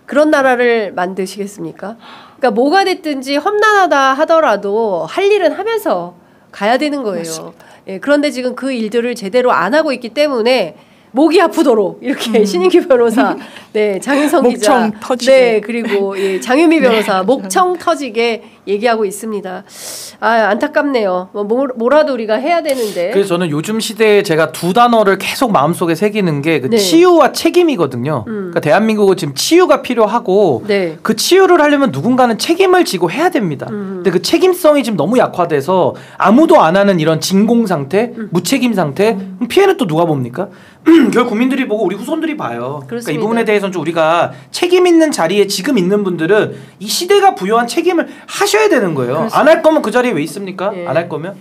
그런 나라를 만드시겠습니까? 그러니까 뭐가 됐든지 험난하다 하더라도 할 일은 하면서 가야 되는 거예요. 예, 그런데 지금 그 일들을 제대로 안 하고 있기 때문에 목이 아프도록 이렇게 신인규 변호사, 네 장윤성 기자, 목청 터지게, 네 그리고 예, 장유미 변호사 목청 터지게 얘기하고 있습니다. 아 안타깝네요. 뭐라도 우리가 해야 되는데. 그래서 저는 요즘 시대에 제가 두 단어를 계속 마음속에 새기는 게 그 네. 치유와 책임이거든요. 그러니까 대한민국은 지금 치유가 필요하고 네. 그 치유를 하려면 누군가는 책임을 지고 해야 됩니다. 근데 그 책임성이 지금 너무 약화돼서 아무도 안 하는 이런 진공 상태, 무책임 상태, 그럼 피해는 또 누가 봅니까? 결국 국민들이 보고 우리 후손들이 봐요. 그러니까 이 부분에 대해서는 좀 우리가 책임 있는 자리에 지금 있는 분들은 이 시대가 부여한 책임을 하셔야 되는 거예요. 안 할 거면 그 자리에 왜 있습니까? 네. 안 할 거면?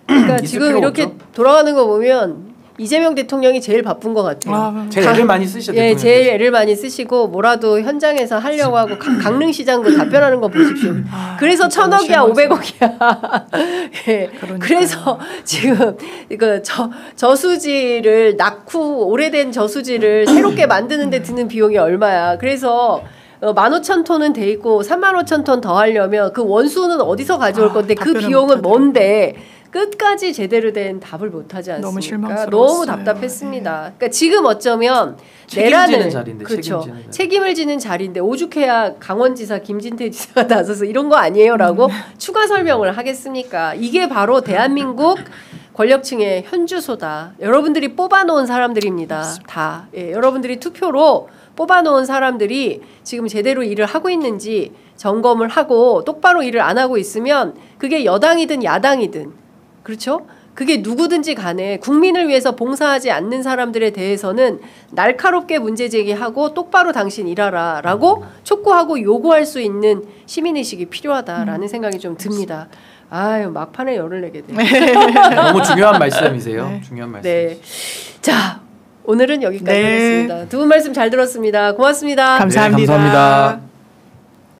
그러니까 지금 이렇게 없죠. 돌아가는 거 보면 이재명 대통령이 제일 바쁜 것 같아요. 제일 애를 많이 쓰시죠. 예, 제일 애를 많이 쓰시고 뭐라도 현장에서 하려고 하고 강릉시장도 답변하는 거 보십시오. 그래서 1,000억이야, 500억이야. 예, 그래서 지금 이거 저수지를 낙후 오래된 저수지를 새롭게 만드는데 드는 비용이 얼마야. 그래서 15,000톤은 돼 있고 35,000톤 더 하려면 그 원수는 어디서 가져올 건데 그 비용은 뭔데 끝까지 제대로 된 답을 못하지 않습니까? 너무 실망스러웠어요. 너무 답답했습니다. 그러니까 지금 어쩌면 책임지는 자리인데, 그렇죠. 책임지는 자리. 책임을 지는 자리인데 오죽해야 강원지사 김진태 지사가 나서서 이런 거 아니에요라고 추가 설명을 하겠습니까? 이게 바로 대한민국 권력층의 현주소다. 여러분들이 뽑아놓은 사람들입니다. 다. 예, 여러분들이 투표로 뽑아놓은 사람들이 지금 제대로 일을 하고 있는지 점검을 하고 똑바로 일을 안 하고 있으면 그게 여당이든 야당이든 그렇죠? 그게 누구든지 간에 국민을 위해서 봉사하지 않는 사람들에 대해서는 날카롭게 문제 제기하고 똑바로 당신 일하라 라고 촉구하고 요구할 수 있는 시민의식이 필요하다라는 생각이 좀 듭니다. 아유 막판에 열을 내게 돼요. 너무 중요한 말씀이세요. 네. 중요한 말씀. 네. 자 오늘은 여기까지 네. 하겠습니다. 두 분 말씀 잘 들었습니다. 고맙습니다. 감사합니다. 네, 감사합니다.